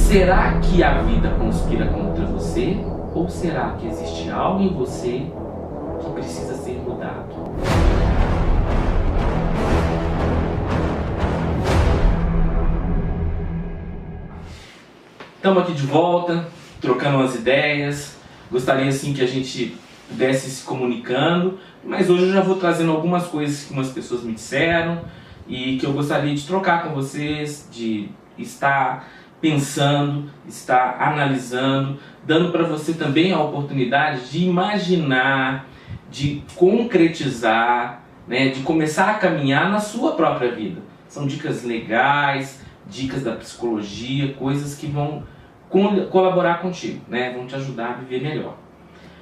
Será que a vida conspira contra você? Ou será que existe algo em você que precisa ser mudado? Estamos aqui de volta, trocando umas ideias. Gostaria assim que a gente pudesse se comunicando, mas hoje eu já vou trazendo algumas coisas que umas pessoas me disseram e que eu gostaria de trocar com vocês, de estar pensando, estar analisando, dando para você também a oportunidade de imaginar, de concretizar, né, de começar a caminhar na sua própria vida. São dicas legais, dicas da psicologia, coisas que vão colaborar contigo, né, vão te ajudar a viver melhor.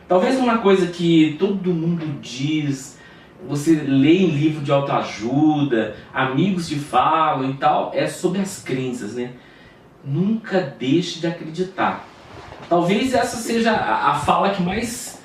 Talvez uma coisa que todo mundo diz, você lê em livro de autoajuda, amigos te falam e tal, é sobre as crenças, né? Nunca deixe de acreditar. Talvez essa seja a fala que mais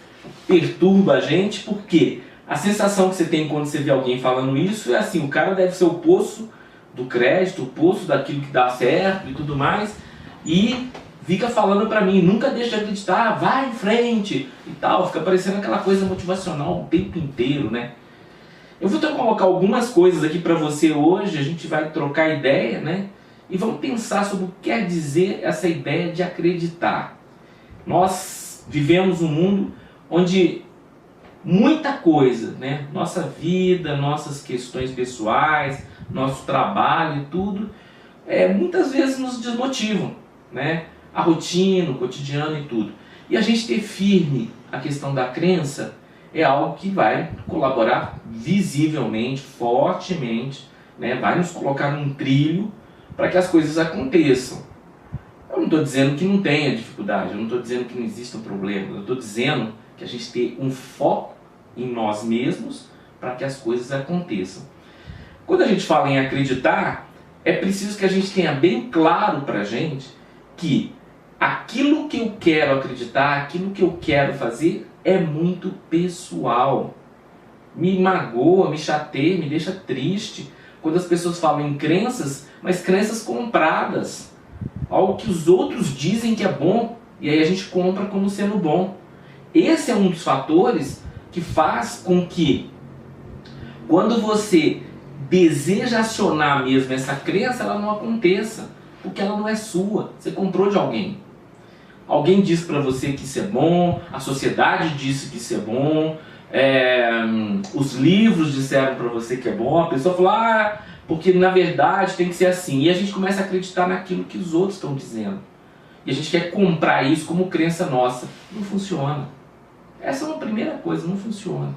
perturba a gente, porque a sensação que você tem quando você vê alguém falando isso é assim, o cara deve ser o poço do crédito, o poço daquilo que dá certo e tudo mais, e fica falando pra mim, nunca deixe de acreditar, vai em frente e tal, fica parecendo aquela coisa motivacional o tempo inteiro, né? Eu vou colocar algumas coisas aqui pra você hoje, a gente vai trocar ideia, né? E vamos pensar sobre o que quer dizer essa ideia de acreditar. Nós vivemos um mundo onde muita coisa, né? Nossa vida, nossas questões pessoais, nosso trabalho e tudo, muitas vezes nos desmotivam, né? A rotina, o cotidiano e tudo. E a gente ter firme a questão da crença é algo que vai colaborar visivelmente, fortemente, né? Vai nos colocar num trilho para que as coisas aconteçam. Eu não estou dizendo que não tenha dificuldade, eu não estou dizendo que não existam problemas, eu estou dizendo que a gente tem um foco em nós mesmos para que as coisas aconteçam. Quando a gente fala em acreditar, é preciso que a gente tenha bem claro para a gente que aquilo que eu quero acreditar, aquilo que eu quero fazer é muito pessoal. Me magoa, me chateia, me deixa triste quando as pessoas falam em crenças, mas crenças compradas. Algo que os outros dizem que é bom e aí a gente compra como sendo bom. Esse é um dos fatores que faz com que, quando você deseja acionar mesmo essa crença, ela não aconteça, porque ela não é sua, você comprou de alguém. Alguém disse para você que isso é bom, a sociedade disse que isso é bom, os livros disseram para você que é bom, a pessoa falou, porque na verdade tem que ser assim. E a gente começa a acreditar naquilo que os outros estão dizendo. E a gente quer comprar isso como crença nossa. Não funciona. Essa é uma primeira coisa, não funciona.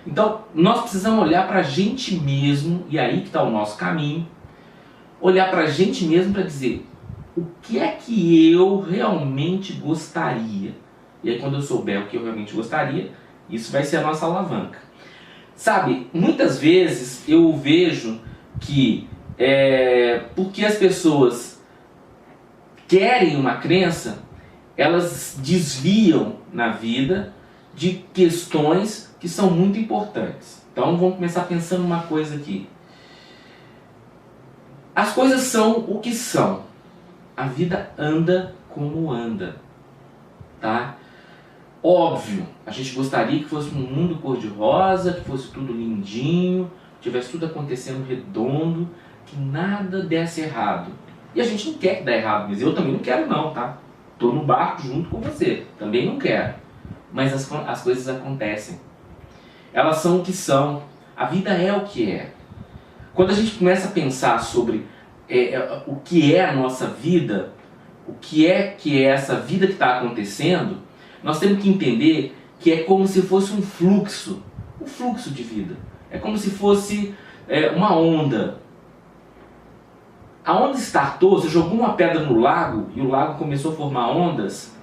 Então, nós precisamos olhar para a gente mesmo, e aí que está o nosso caminho, olhar para a gente mesmo para dizer, o que é que eu realmente gostaria? E aí quando eu souber o que eu realmente gostaria, isso vai ser a nossa alavanca. Sabe, muitas vezes eu vejo que porque as pessoas querem uma crença, elas desviam na vida de questões que são muito importantes. Então vamos começar pensando uma coisa aqui. As coisas são o que são. A vida anda como anda, tá? Óbvio, a gente gostaria que fosse um mundo cor-de-rosa, que fosse tudo lindinho, tivesse tudo acontecendo redondo, que nada desse errado. E a gente não quer que dê errado, mas eu também não quero não, tá? Tô no barco junto com você, também não quero. Mas as coisas acontecem. Elas são o que são. A vida é o que é. Quando a gente começa a pensar sobre o que é a nossa vida, o que é essa vida que está acontecendo, nós temos que entender que é como se fosse um fluxo de vida. É como se fosse uma onda. A onda startou, você jogou uma pedra no lago e o lago começou a formar ondas,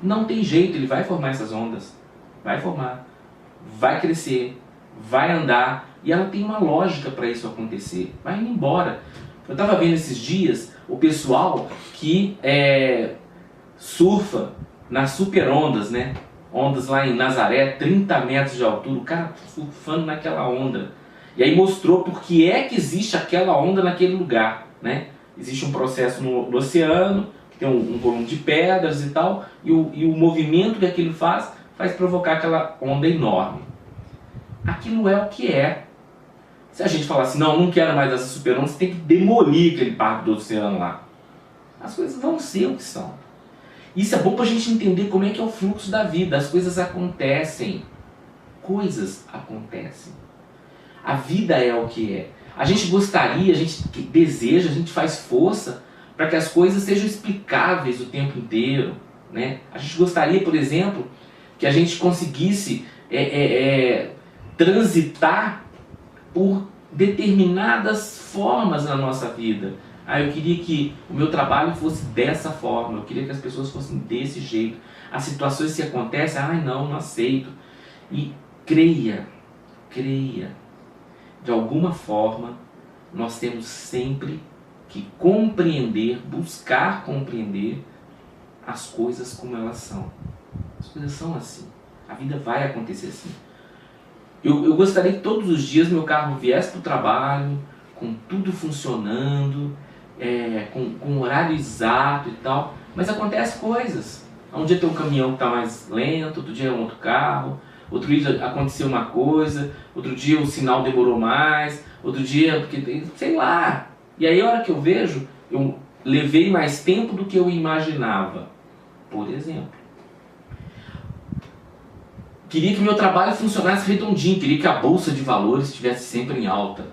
não tem jeito, ele vai formar essas ondas. Vai formar, vai crescer, vai andar, e ela tem uma lógica para isso acontecer. Vai indo embora. Eu estava vendo esses dias o pessoal que surfa nas super ondas, né? Ondas lá em Nazaré, 30 metros de altura, o cara surfando naquela onda. E aí mostrou por que é que existe aquela onda naquele lugar, né? Existe um processo no oceano que tem um volume de pedras e tal, e o movimento que aquilo faz provocar aquela onda enorme. Aquilo é o que é. Se a gente falar assim, não quero mais essa superonda, você tem que demolir aquele parque do oceano lá. As coisas vão ser o que são. Isso é bom para a gente entender como é que é o fluxo da vida. As coisas acontecem. Coisas acontecem. A vida é o que é. A gente gostaria, a gente deseja, a gente faz força para que as coisas sejam explicáveis o tempo inteiro, né? A gente gostaria, por exemplo, que a gente conseguisse transitar por determinadas formas na nossa vida. Eu queria que o meu trabalho fosse dessa forma, eu queria que as pessoas fossem desse jeito. As situações se acontecem, não aceito. E creia, de alguma forma, nós temos sempre que compreender, buscar compreender as coisas como elas são. As coisas são assim. A vida vai acontecer assim. Eu gostaria que todos os dias meu carro viesse para o trabalho, com tudo funcionando, com o horário exato e tal, mas acontecem coisas. Um dia tem um caminhão que está mais lento, outro dia é um outro carro, outro dia aconteceu uma coisa, outro dia o sinal demorou mais, outro dia, porque sei lá. E aí a hora que eu vejo, eu levei mais tempo do que eu imaginava. Por exemplo. Queria que meu trabalho funcionasse redondinho, queria que a bolsa de valores estivesse sempre em alta.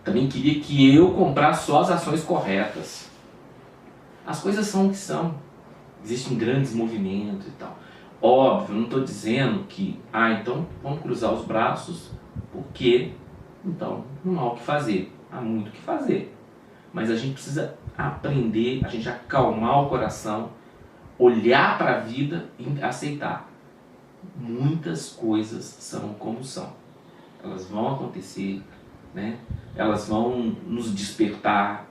Também queria que eu comprasse só as ações corretas. As coisas são o que são. Existem grandes movimentos e tal. Óbvio, não estou dizendo que, então vamos cruzar os braços, porque então não há o que fazer. Há muito o que fazer. Mas a gente precisa aprender, a gente acalmar o coração, olhar para a vida e aceitar. Muitas coisas são como são. Elas vão acontecer, né? Elas vão nos despertar,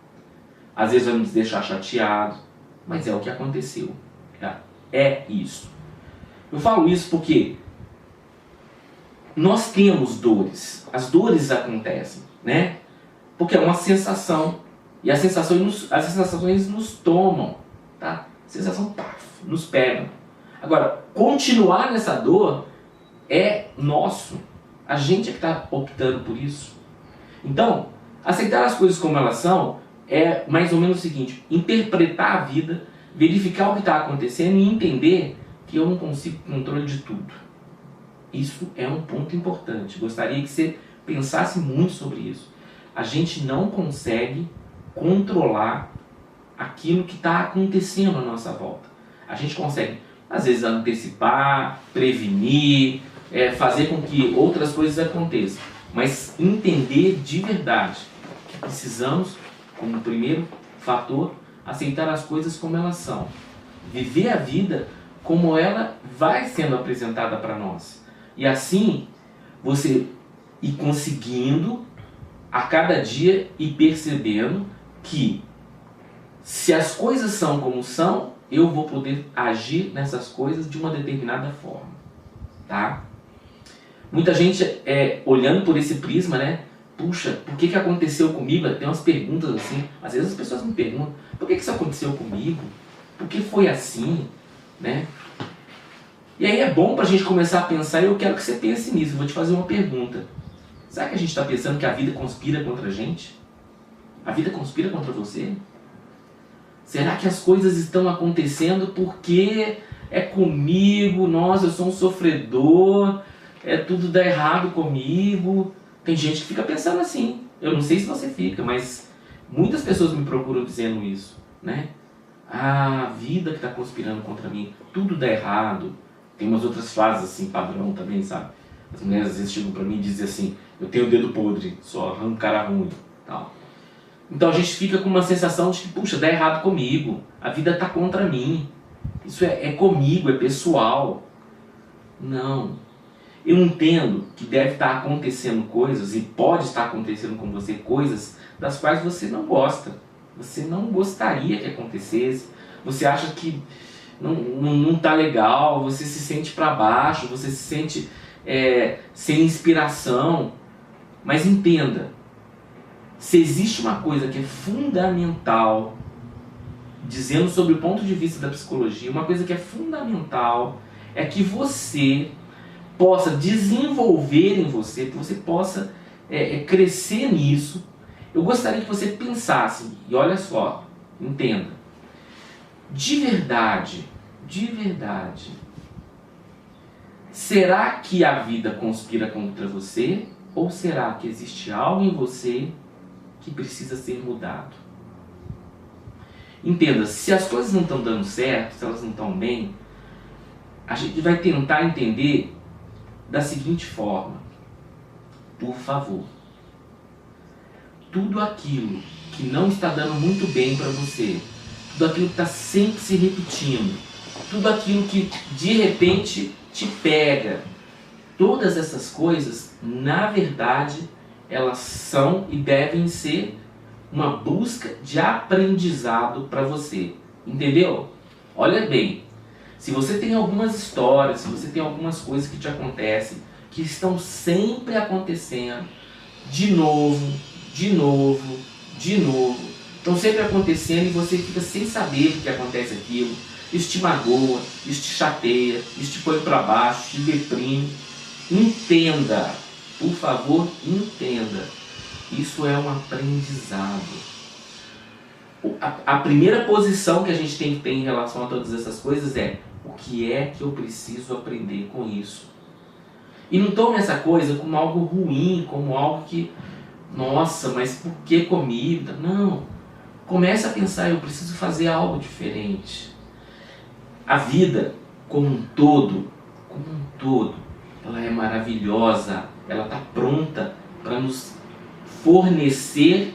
às vezes vai nos deixar chateados, mas é o que aconteceu. É isso. Eu falo isso porque nós temos dores. As dores acontecem, né? Porque é uma sensação. E as sensações nos tomam, tá? A sensação nos pega. Agora, continuar nessa dor é nosso. A gente é que está optando por isso. Então, aceitar as coisas como elas são é mais ou menos o seguinte: interpretar a vida, verificar o que está acontecendo e entender que eu não consigo controle de tudo. Isso é um ponto importante. Gostaria que você pensasse muito sobre isso. A gente não consegue controlar aquilo que está acontecendo à nossa volta. A gente consegue, às vezes, antecipar, prevenir, fazer com que outras coisas aconteçam. Mas entender de verdade que precisamos, como primeiro fator, aceitar as coisas como elas são. Viver a vida como ela vai sendo apresentada para nós. E assim, você ir conseguindo, a cada dia, ir percebendo que se as coisas são como são, eu vou poder agir nessas coisas de uma determinada forma, tá? Muita gente olhando por esse prisma, né? Puxa, por que aconteceu comigo? Tem umas perguntas assim, às vezes as pessoas me perguntam, por que isso aconteceu comigo? Por que foi assim, né? E aí é bom pra gente começar a pensar, e eu quero que você pense nisso. Eu vou te fazer uma pergunta. Será que a gente está pensando que a vida conspira contra a gente? A vida conspira contra você? Será que as coisas estão acontecendo porque é comigo? Nossa, eu sou um sofredor, tudo dá errado comigo. Tem gente que fica pensando assim. Eu não sei se você fica, mas muitas pessoas me procuram dizendo isso, né? A vida que está conspirando contra mim, tudo dá errado. Tem umas outras frases assim, padrão também, sabe? As mulheres às vezes chegam para mim e dizem assim: eu tenho o dedo podre, só arranco cara ruim, tal. Então a gente fica com uma sensação de que, puxa, dá errado comigo, a vida está contra mim, isso é comigo, é pessoal. Não. Eu entendo que deve estar acontecendo coisas, e pode estar acontecendo com você coisas das quais você não gosta. Você não gostaria que acontecesse, você acha que não está legal, você se sente para baixo, você se sente sem inspiração. Mas entenda, se existe uma coisa que é fundamental dizendo sobre o ponto de vista da psicologia, uma coisa que é fundamental é que você possa desenvolver em você, que você possa crescer nisso. Eu gostaria que você pensasse, e olha só, entenda, de verdade, será que a vida conspira contra você? Ou será que existe algo em você que precisa ser mudado? Entenda, se as coisas não estão dando certo, se elas não estão bem, a gente vai tentar entender da seguinte forma: por favor, tudo aquilo que não está dando muito bem para você, tudo aquilo que está sempre se repetindo, tudo aquilo que de repente te pega, todas essas coisas, na verdade, elas são e devem ser uma busca de aprendizado para você. Entendeu? Olha bem, se você tem algumas histórias, se você tem algumas coisas que te acontecem, que estão sempre acontecendo, de novo, estão sempre acontecendo e você fica sem saber porque acontece aquilo, isso te magoa, isso te chateia, isso te põe para baixo, te deprime. Entenda, por favor, entenda. Isso é um aprendizado. A primeira posição que a gente tem que ter em relação a todas essas coisas é: o que é que eu preciso aprender com isso? E não tome essa coisa como algo ruim, como algo que, nossa, mas por que comigo? Não. Comece a pensar: eu preciso fazer algo diferente. A vida, como um todo, ela é maravilhosa. Ela está pronta para nos fornecer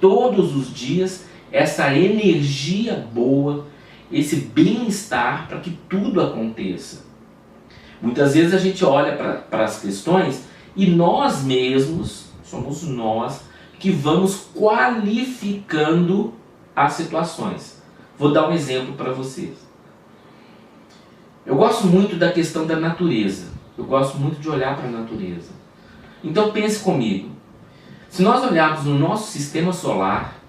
todos os dias essa energia boa, esse bem-estar para que tudo aconteça. Muitas vezes a gente olha para as questões e nós mesmos, somos nós, que vamos qualificando as situações. Vou dar um exemplo para vocês. Eu gosto muito da questão da natureza. Eu gosto muito de olhar para a natureza. Então pense comigo. Se nós olharmos no nosso sistema solar,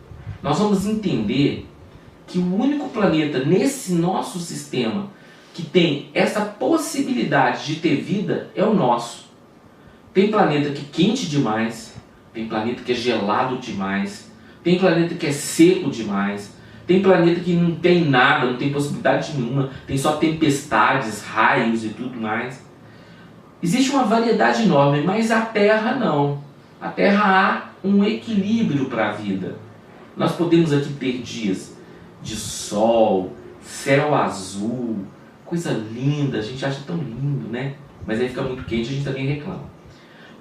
nós vamos entender que o único planeta nesse nosso sistema que tem essa possibilidade de ter vida é o nosso. Tem planeta que é quente demais, tem planeta que é gelado demais, tem planeta que é seco demais, tem planeta que não tem nada, não tem possibilidade nenhuma, tem só tempestades, raios e tudo mais. Existe uma variedade enorme, mas a Terra não. A Terra há um equilíbrio para a vida. Nós podemos aqui ter dias de sol, céu azul, coisa linda, a gente acha tão lindo, né? Mas aí fica muito quente, a gente também reclama.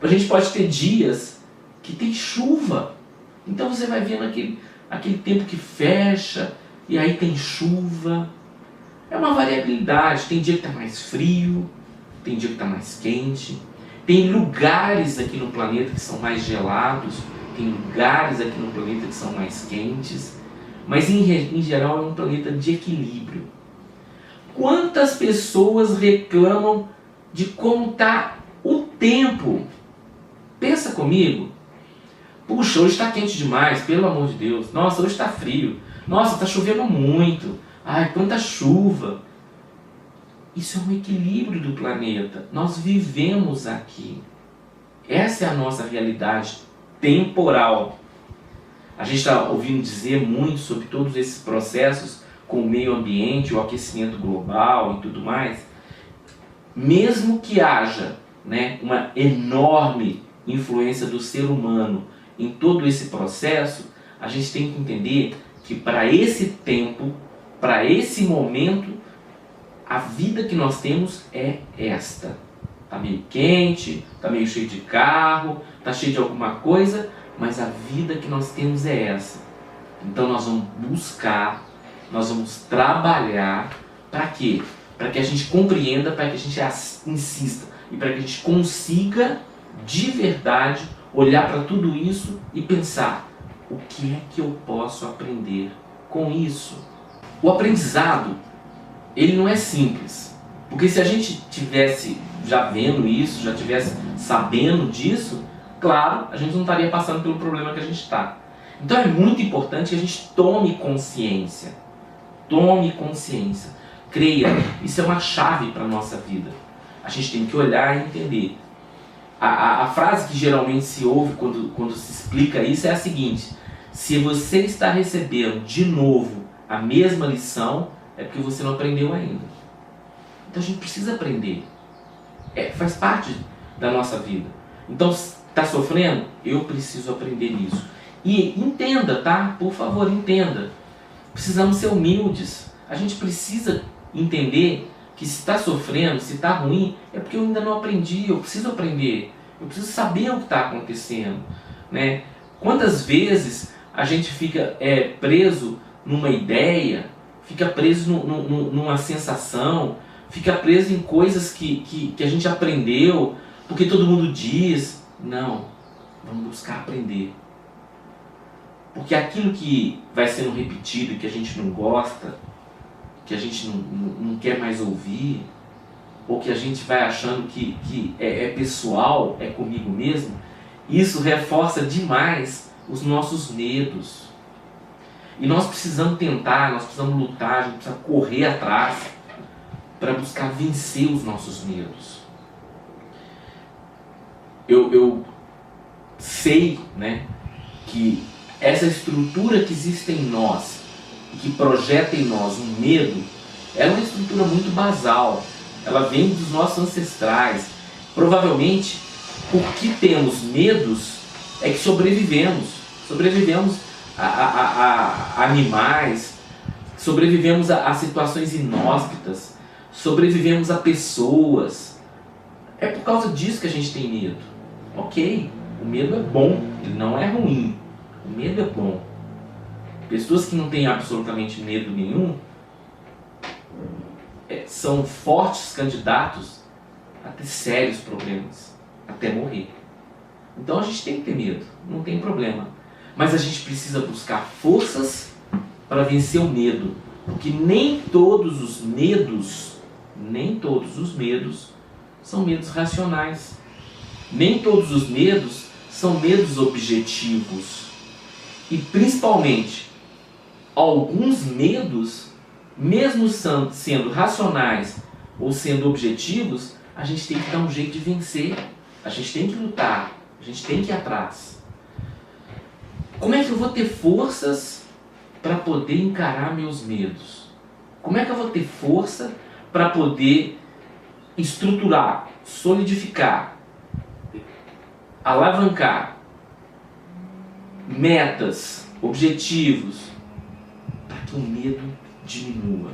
A gente pode ter dias que tem chuva. Então você vai vendo aquele tempo que fecha e aí tem chuva. É uma variabilidade. Tem dia que está mais frio, tem dia que está mais quente. Tem lugares aqui no planeta que são mais gelados, tem lugares aqui no planeta que são mais quentes. Mas em geral é um planeta de equilíbrio. Quantas pessoas reclamam de como está o tempo? Pensa comigo. Puxa, hoje está quente demais, pelo amor de Deus. Nossa, hoje está frio. Nossa, está chovendo muito. Ai, quanta chuva. Isso é um equilíbrio do planeta. Nós vivemos aqui. Essa é a nossa realidade temporal. A gente está ouvindo dizer muito sobre todos esses processos com o meio ambiente, o aquecimento global e tudo mais. Mesmo que haja, né, uma enorme influência do ser humano em todo esse processo, a gente tem que entender que para esse tempo, para esse momento, a vida que nós temos é esta. Está meio quente, está meio cheio de carro, está cheio de alguma coisa, mas a vida que nós temos é essa. Então nós vamos buscar, nós vamos trabalhar, para quê? Para que a gente compreenda, para que a gente insista e para que a gente consiga de verdade olhar para tudo isso e pensar: o que é que eu posso aprender com isso? O aprendizado, ele não é simples, porque se a gente tivesse já vendo isso, já tivesse sabendo disso, claro, a gente não estaria passando pelo problema que a gente está. Então é muito importante que a gente tome consciência. Tome consciência. Creia, isso é uma chave para a nossa vida. A gente tem que olhar e entender. A frase que geralmente se ouve quando se explica isso é a seguinte: se você está recebendo de novo a mesma lição, é porque você não aprendeu ainda. Então a gente precisa aprender. Faz parte da nossa vida. Então, está sofrendo? Eu preciso aprender nisso. E entenda, tá? Por favor, entenda. Precisamos ser humildes. A gente precisa entender que se está sofrendo, se está ruim, é porque eu ainda não aprendi. Eu preciso aprender. Eu preciso saber o que está acontecendo, né? Quantas vezes a gente fica preso numa ideia, fica preso numa sensação, fica preso em coisas que a gente aprendeu, porque todo mundo diz. Não, vamos buscar aprender. Porque aquilo que vai sendo repetido e que a gente não gosta, que a gente não quer mais ouvir, ou que a gente vai achando que é pessoal, é comigo mesmo, isso reforça demais os nossos medos. E nós precisamos tentar, nós precisamos lutar, a gente precisa correr atrás para buscar vencer os nossos medos. Eu sei, né, que essa estrutura que existe em nós e que projeta em nós um medo, é uma estrutura muito basal. Ela vem dos nossos ancestrais. Provavelmente, porque temos medos, é que sobrevivemos. Sobrevivemos a animais, sobrevivemos a situações inóspitas, sobrevivemos a pessoas. É por causa disso que a gente tem medo. Ok, o medo é bom, ele não é ruim. O medo é bom. Pessoas que não têm absolutamente medo nenhum são fortes candidatos a ter sérios problemas, até morrer. Então a gente tem que ter medo, não tem problema. Mas a gente precisa buscar forças para vencer o medo. Porque nem todos os medos são medos racionais. Nem todos os medos são medos objetivos. E principalmente, alguns medos, mesmo sendo racionais ou sendo objetivos, a gente tem que dar um jeito de vencer. A gente tem que lutar, a gente tem que ir atrás. Como é que eu vou ter forças para poder encarar meus medos? Como é que eu vou ter força para poder estruturar, solidificar, alavancar metas, objetivos, para que o medo diminua?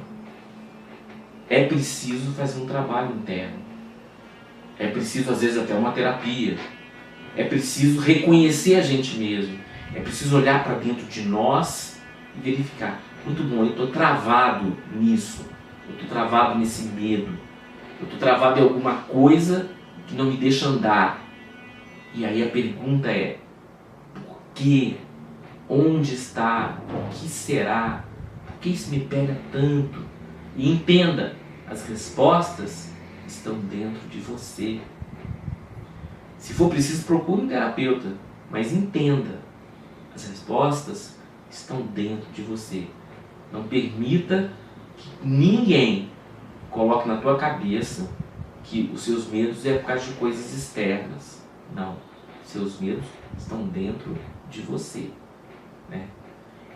É preciso fazer um trabalho interno. É preciso, às vezes, até uma terapia. É preciso reconhecer a gente mesmo. É preciso olhar para dentro de nós e verificar. Muito bom, eu estou travado nisso. Eu estou travado nesse medo. Eu estou travado em alguma coisa que não me deixa andar. E aí a pergunta é: por quê? Onde está? O que será? Por que isso me pega tanto? E entenda, as respostas estão dentro de você. Se for preciso, procure um terapeuta, mas entenda, as respostas estão dentro de você. Não permita que ninguém coloque na tua cabeça que os seus medos é por causa de coisas externas. Não, seus medos estão dentro de você, né?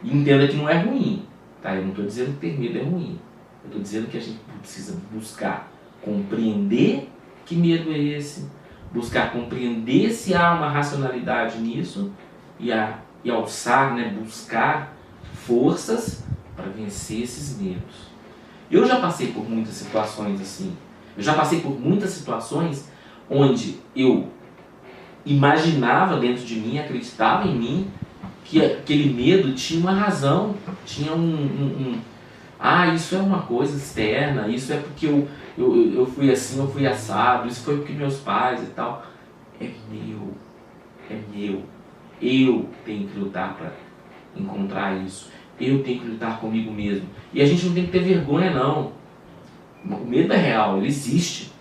E entenda que não é ruim, tá? Eu não estou dizendo que ter medo é ruim. Eu estou dizendo que a gente precisa buscar compreender que medo é esse, buscar compreender se há uma racionalidade nisso e alçar, né, buscar forças para vencer esses medos. Eu já passei por muitas situações assim. Eu já passei por muitas situações onde eu imaginava dentro de mim, acreditava em mim, que aquele medo tinha uma razão, tinha isso é uma coisa externa, isso é porque eu fui assim, eu fui assado, isso foi porque meus pais e tal. É meu. Eu tenho que lutar para encontrar isso. Eu tenho que lutar comigo mesmo. E a gente não tem que ter vergonha, não. O medo é real, ele existe.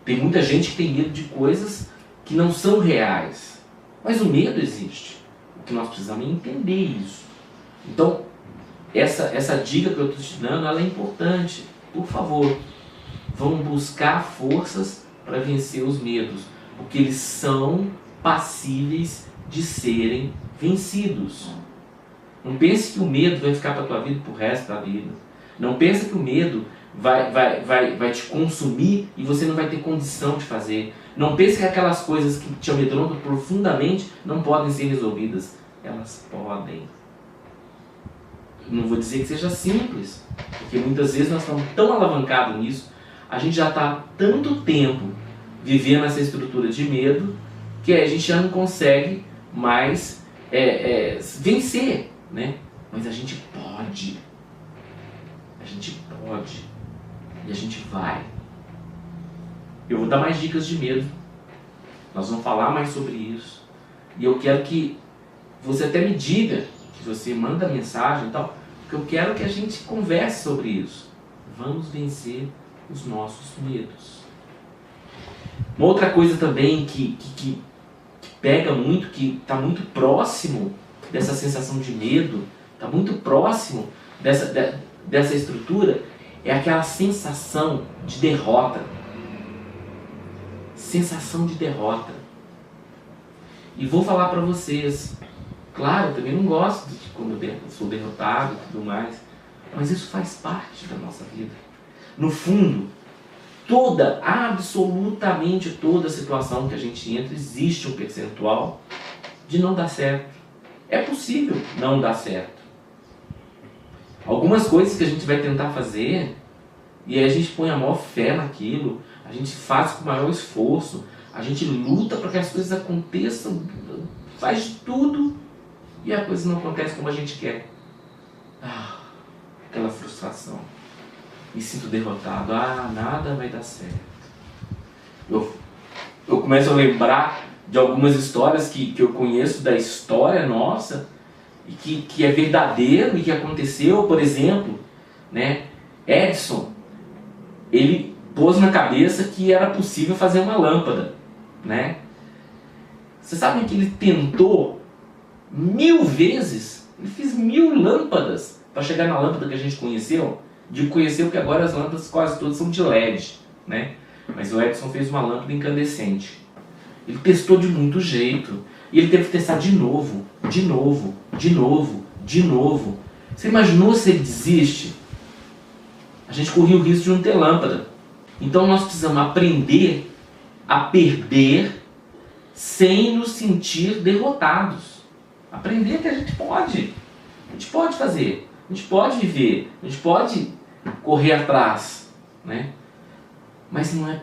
Tem muita gente que tem medo de coisas que não são reais. Mas o medo existe. O que nós precisamos entender isso. Então, essa dica que eu estou te dando, ela é importante. Por favor, vamos buscar forças para vencer os medos, porque eles são passíveis de serem vencidos. Não pense que o medo vai ficar para a tua vida pro resto da vida. Não pense que o medo vai te consumir e você não vai ter condição de fazer. Não pense que aquelas coisas que te amedrontam profundamente não podem ser resolvidas. Elas podem. Não vou dizer que seja simples, porque muitas vezes nós estamos tão alavancados nisso, a gente já está há tanto tempo vivendo essa estrutura de medo, que a gente já não consegue mais vencer, né? Mas a gente pode. A gente pode. E a gente vai. Eu vou dar mais dicas de medo. Nós vamos falar mais sobre isso. E eu quero que você até me diga, que você manda mensagem e tal, porque eu quero que a gente converse sobre isso. Vamos vencer os nossos medos. Uma outra coisa também que pega muito, que está muito próximo dessa sensação de medo, está muito próximo dessa estrutura, é aquela sensação de derrota. Sensação de derrota. E vou falar para vocês, claro, eu também não gosto de quando eu sou derrotado e tudo mais, mas isso faz parte da nossa vida. No fundo, absolutamente toda situação que a gente entra, existe um percentual de não dar certo. É possível não dar certo. Algumas coisas que a gente vai tentar fazer, e aí a gente põe a maior fé naquilo, a gente faz com o maior esforço, a gente luta para que as coisas aconteçam, faz tudo, e a coisa não acontece como a gente quer. Aquela frustração. Me sinto derrotado. Nada vai dar certo. Eu começo a lembrar de algumas histórias que eu conheço da história nossa, e que é verdadeiro e que aconteceu. Por exemplo, né, Edison, ele pôs na cabeça que era possível fazer uma lâmpada, né? Vocês sabem que ele tentou 1000 vezes, ele fez 1000 lâmpadas para chegar na lâmpada que a gente conheceu. Digo conheceu porque agora as lâmpadas quase todas são de LED, né? Mas o Edison fez uma lâmpada incandescente. Ele testou de muito jeito, e ele teve que testar de novo. Você imaginou se ele desiste? A gente corria o risco de não ter lâmpada. Então nós precisamos aprender a perder sem nos sentir derrotados. Aprender que a gente pode. A gente pode fazer. A gente pode viver. A gente pode correr atrás, né? Mas não é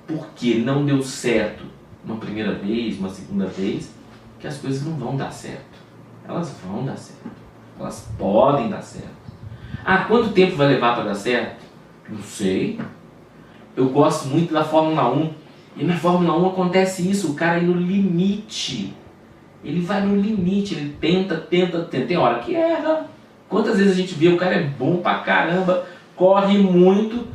porque não deu certo uma primeira vez, uma segunda vez, que as coisas não vão dar certo. Elas vão dar certo. Elas podem dar certo. Quanto tempo vai levar para dar certo? Não sei. Eu gosto muito da Fórmula 1. E na Fórmula 1 acontece isso, o cara ir no limite. Ele vai no limite, ele tenta. Tem hora que erra. Quantas vezes a gente vê, o cara é bom pra caramba, corre muito.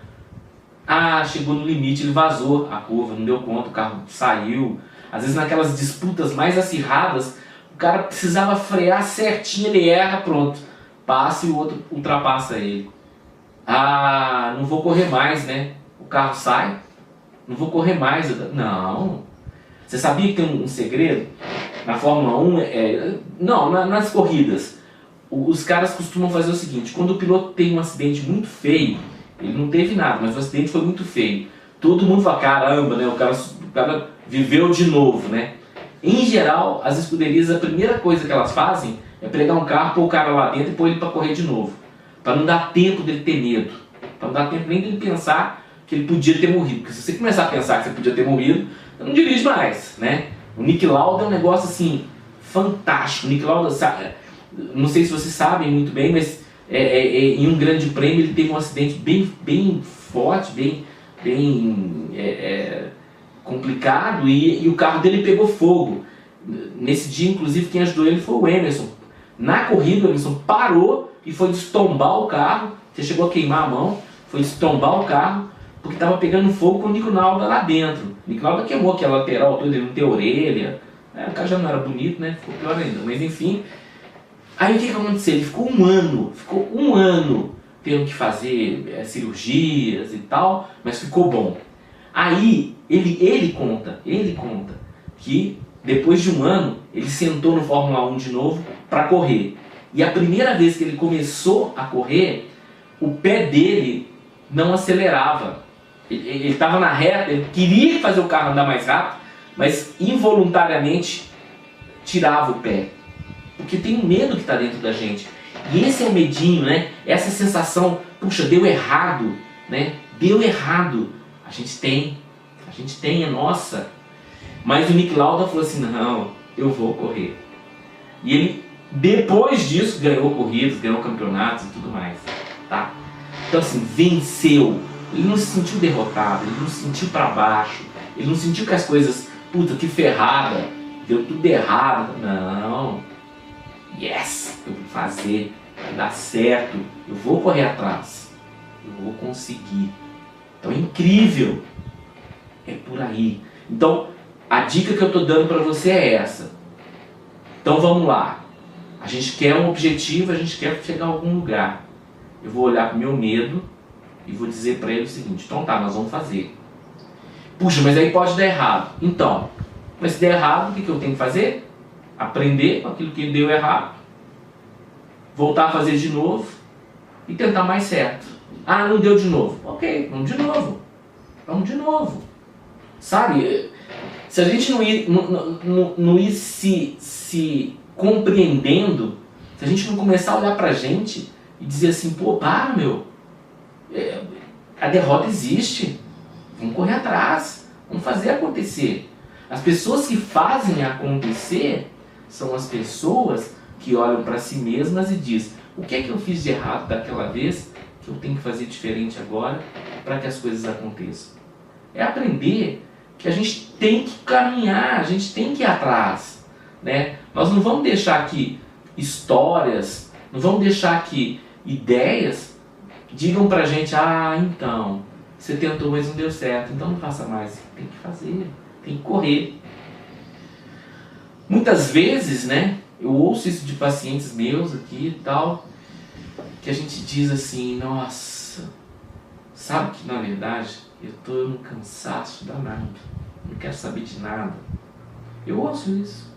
Chegou no limite, ele vazou a curva, não deu conta, o carro saiu. Às vezes naquelas disputas mais acirradas, o cara precisava frear certinho, ele erra, pronto. Passa e o outro ultrapassa ele. Não vou correr mais, né? O carro sai, não vou correr mais. Não. Você sabia que tem um segredo? Na Fórmula 1, nas corridas, os caras costumam fazer o seguinte: quando o piloto tem um acidente muito feio, ele não teve nada, mas o acidente foi muito feio, todo mundo fala, caramba, né? O cara viveu de novo, né? Em geral, as escuderias, a primeira coisa que elas fazem é pegar um carro, pôr o cara lá dentro e pôr ele para correr de novo, para não dar tempo dele ter medo, para não dar tempo nem dele pensar que ele podia ter morrido. Porque se você começar a pensar que você podia ter morrido, você não dirige mais, né? O Niki Lauda é um negócio assim fantástico. O Niki Lauda, não sei se vocês sabem muito bem, mas em um grande prêmio ele teve um acidente bem forte, bem complicado, e o carro dele pegou fogo. Nesse dia, inclusive, quem ajudou ele foi o Emerson. Na corrida, o Emerson parou e foi destombar o carro. Você chegou a queimar a mão, foi destombar o carro, porque estava pegando fogo com o Niki Lauda lá dentro. O Niki Lauda queimou aquela lateral toda, ele não tem orelha, O cara já não era bonito, né? Ficou pior ainda, mas enfim. Aí o que aconteceu? Ele ficou um ano tendo que fazer cirurgias e tal, mas ficou bom. Aí ele conta que depois de um ano ele sentou no Fórmula 1 de novo para correr. E a primeira vez que ele começou a correr, o pé dele não acelerava. Ele estava na reta, ele queria fazer o carro andar mais rápido, mas involuntariamente tirava o pé. Porque tem um medo que está dentro da gente. E esse é o medinho, né? Essa sensação, puxa, deu errado, né? Deu errado. A gente tem, é nossa. Mas o Nick Lauda falou assim, não, eu vou correr. E ele, depois disso, ganhou corridas, ganhou campeonatos e tudo mais, tá? Então assim, venceu. Ele não se sentiu derrotado, ele não se sentiu para baixo, ele não sentiu que as coisas, puta, que ferrada, deu tudo errado. Não. Yes, eu vou fazer, vai dar certo, eu vou correr atrás, eu vou conseguir. Então é incrível, é por aí. Então a dica que eu estou dando para você é essa. Então vamos lá, a gente quer um objetivo, a gente quer chegar a algum lugar. Eu vou olhar para o meu medo e vou dizer para ele o seguinte, então tá, nós vamos fazer. Puxa, mas aí pode dar errado. Então, mas se der errado, o que eu tenho que fazer? Aprender com aquilo que deu errado, voltar a fazer de novo e tentar mais certo. Ah, não deu de novo. Ok, vamos de novo. Sabe, se a gente não ir se compreendendo, se a gente não começar a olhar pra gente e dizer assim, pô, para, meu, a derrota existe, vamos correr atrás, vamos fazer acontecer. As pessoas que fazem acontecer são as pessoas que olham para si mesmas e dizem, o que é que eu fiz de errado daquela vez que eu tenho que fazer diferente agora para que as coisas aconteçam? É aprender que a gente tem que caminhar, a gente tem que ir atrás, né? Nós não vamos deixar que histórias, não vamos deixar que ideias digam pra gente, ah, então, você tentou, mas não deu certo, então não faça mais. Tem que fazer, tem que correr. Muitas vezes, né, eu ouço isso de pacientes meus aqui e tal, que a gente diz assim, nossa, sabe que na verdade eu estou num cansaço danado, não quero saber de nada. Eu ouço isso,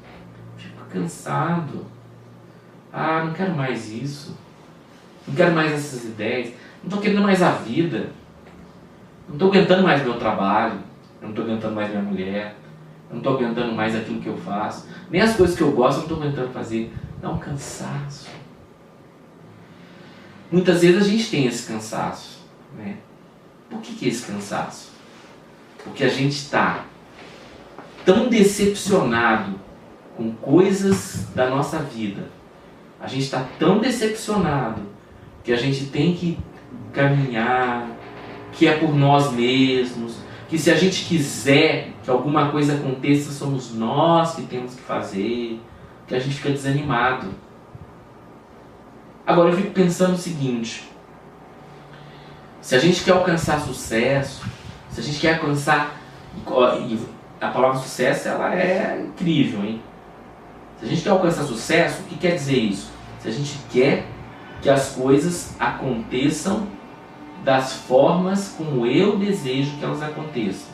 fico cansado, ah, não quero mais isso, não quero mais essas ideias, não estou querendo mais a vida, não estou aguentando mais meu trabalho, eu não estou aguentando mais minha mulher, eu não estou aguentando mais aquilo que eu faço, nem as coisas que eu gosto eu não estou aguentando fazer. Dá um cansaço. Muitas vezes a gente tem esse cansaço, né? Por que é esse cansaço? Porque a gente está tão decepcionado com coisas da nossa vida, a gente está tão decepcionado que a gente tem que caminhar, que é por nós mesmos, que se a gente quiser que alguma coisa aconteça, somos nós que temos que fazer, que a gente fica desanimado. Agora eu fico pensando o seguinte, se a gente quer alcançar sucesso, se a gente quer alcançar, e a palavra sucesso ela é incrível, hein? Se a gente quer alcançar sucesso, o que quer dizer isso? Se a gente quer que as coisas aconteçam das formas como eu desejo que elas aconteçam.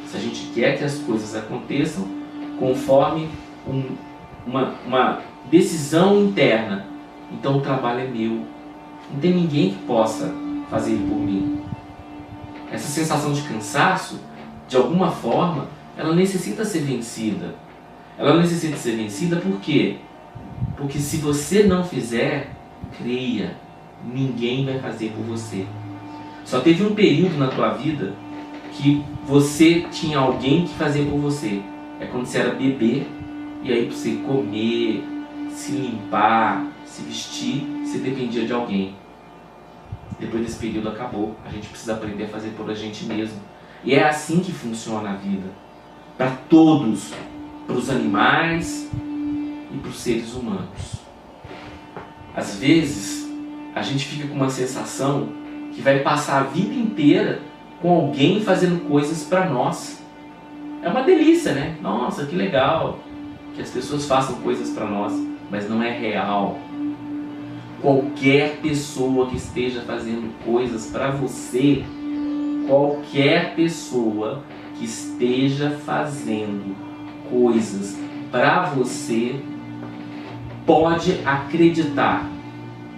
Se a gente quer que as coisas aconteçam conforme uma decisão interna, então o trabalho é meu. Não tem ninguém que possa fazer ele por mim. Essa sensação de cansaço, de alguma forma, ela necessita ser vencida. Ela necessita ser vencida por quê? Porque se você não fizer, creia, ninguém vai fazer por você. Só teve um período na tua vida que você tinha alguém que fazia por você. É quando você era bebê, e aí para você comer, se limpar, se vestir, você dependia de alguém. Depois desse período acabou. A gente precisa aprender a fazer por a gente mesmo. E é assim que funciona a vida. Para todos. Para os animais e para os seres humanos. Às vezes, a gente fica com uma sensação que vai passar a vida inteira com alguém fazendo coisas para nós. É uma delícia, né? Nossa, que legal. que as pessoas façam coisas para nós, mas não é real. Qualquer pessoa que esteja fazendo coisas para você, qualquer pessoa que esteja fazendo coisas para você, pode acreditar,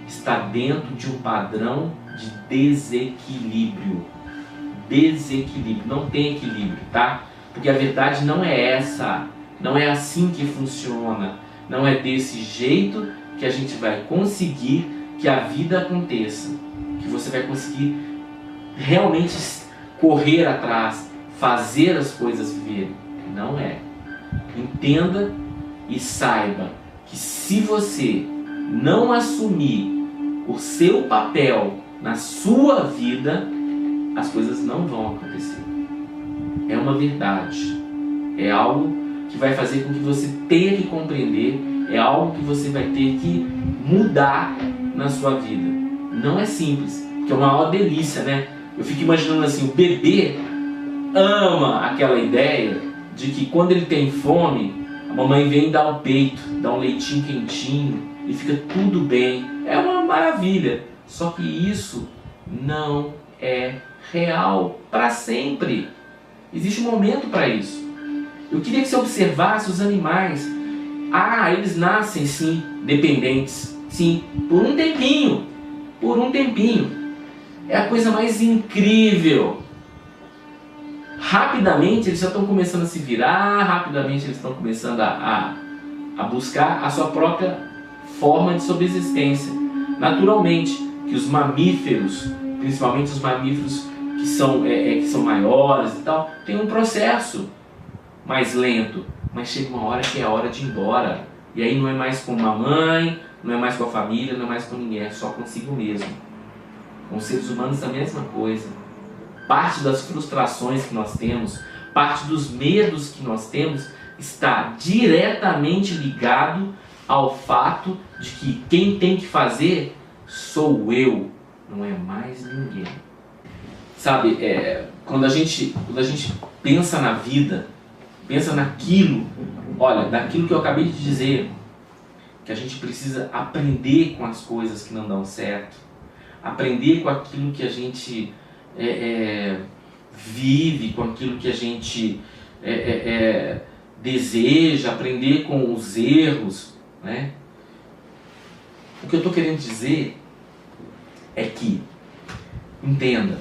está dentro de um padrão de desequilíbrio. Desequilíbrio, não tem equilíbrio, tá? Porque a verdade não é essa, não é assim que funciona, não é desse jeito que a gente vai conseguir que a vida aconteça, que você vai conseguir realmente correr atrás, fazer as coisas viverem. Não é. Entenda e saiba que se você não assumir o seu papel na sua vida, as coisas não vão acontecer. É uma verdade. É algo que vai fazer com que você tenha que compreender, é algo que você vai ter que mudar na sua vida. Não é simples, porque é uma maior delícia, né? Eu fico imaginando assim, o bebê ama aquela ideia de que quando ele tem fome, a mamãe vem dar o peito, dá um leitinho quentinho e fica tudo bem. É uma maravilha. Só que isso não é real para sempre. Existe um momento para isso. Eu queria que você observasse os animais. Ah, eles nascem sim, dependentes. Sim, por um tempinho. Por um tempinho. É a coisa mais incrível. Rapidamente eles já estão começando a se virar, rapidamente eles estão começando a buscar a sua própria forma de subsistência. Naturalmente, que os mamíferos, principalmente os mamíferos que são maiores e tal, tem um processo mais lento, mas chega uma hora que é a hora de ir embora. E aí não é mais com a mãe, não é mais com a família, não é mais com ninguém, é só consigo mesmo. Com os seres humanos é a mesma coisa. Parte das frustrações que nós temos, parte dos medos que nós temos, está diretamente ligado ao fato de que quem tem que fazer sou eu, não é mais ninguém. Sabe, quando a gente pensa na vida, pensa naquilo, olha, daquilo que eu acabei de dizer, que a gente precisa aprender com as coisas que não dão certo, aprender com aquilo que a gente vive, com aquilo que a gente deseja, aprender com os erros, né? O que eu estou querendo dizer é que, entenda,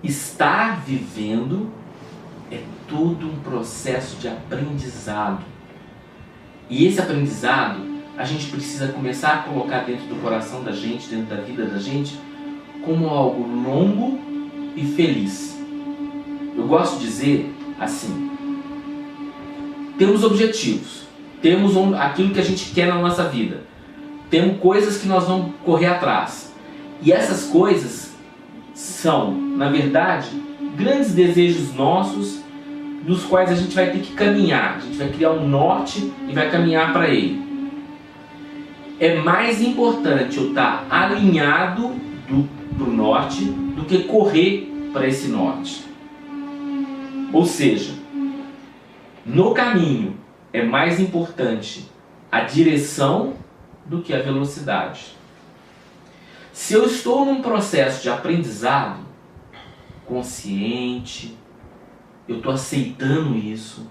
estar vivendo é todo um processo de aprendizado. E esse aprendizado a gente precisa começar a colocar dentro do coração da gente, dentro da vida da gente, como algo longo e feliz. Eu gosto de dizer assim, temos objetivos, temos aquilo que a gente quer na nossa vida, temos coisas que nós vamos correr atrás. E essas coisas são, na verdade, grandes desejos nossos, dos quais a gente vai ter que caminhar. A gente vai criar um norte e vai caminhar para ele. É mais importante eu estar alinhado para o norte do que correr para esse norte. Ou seja, no caminho é mais importante a direção do que a velocidade. Se eu estou num processo de aprendizado consciente, eu estou aceitando isso,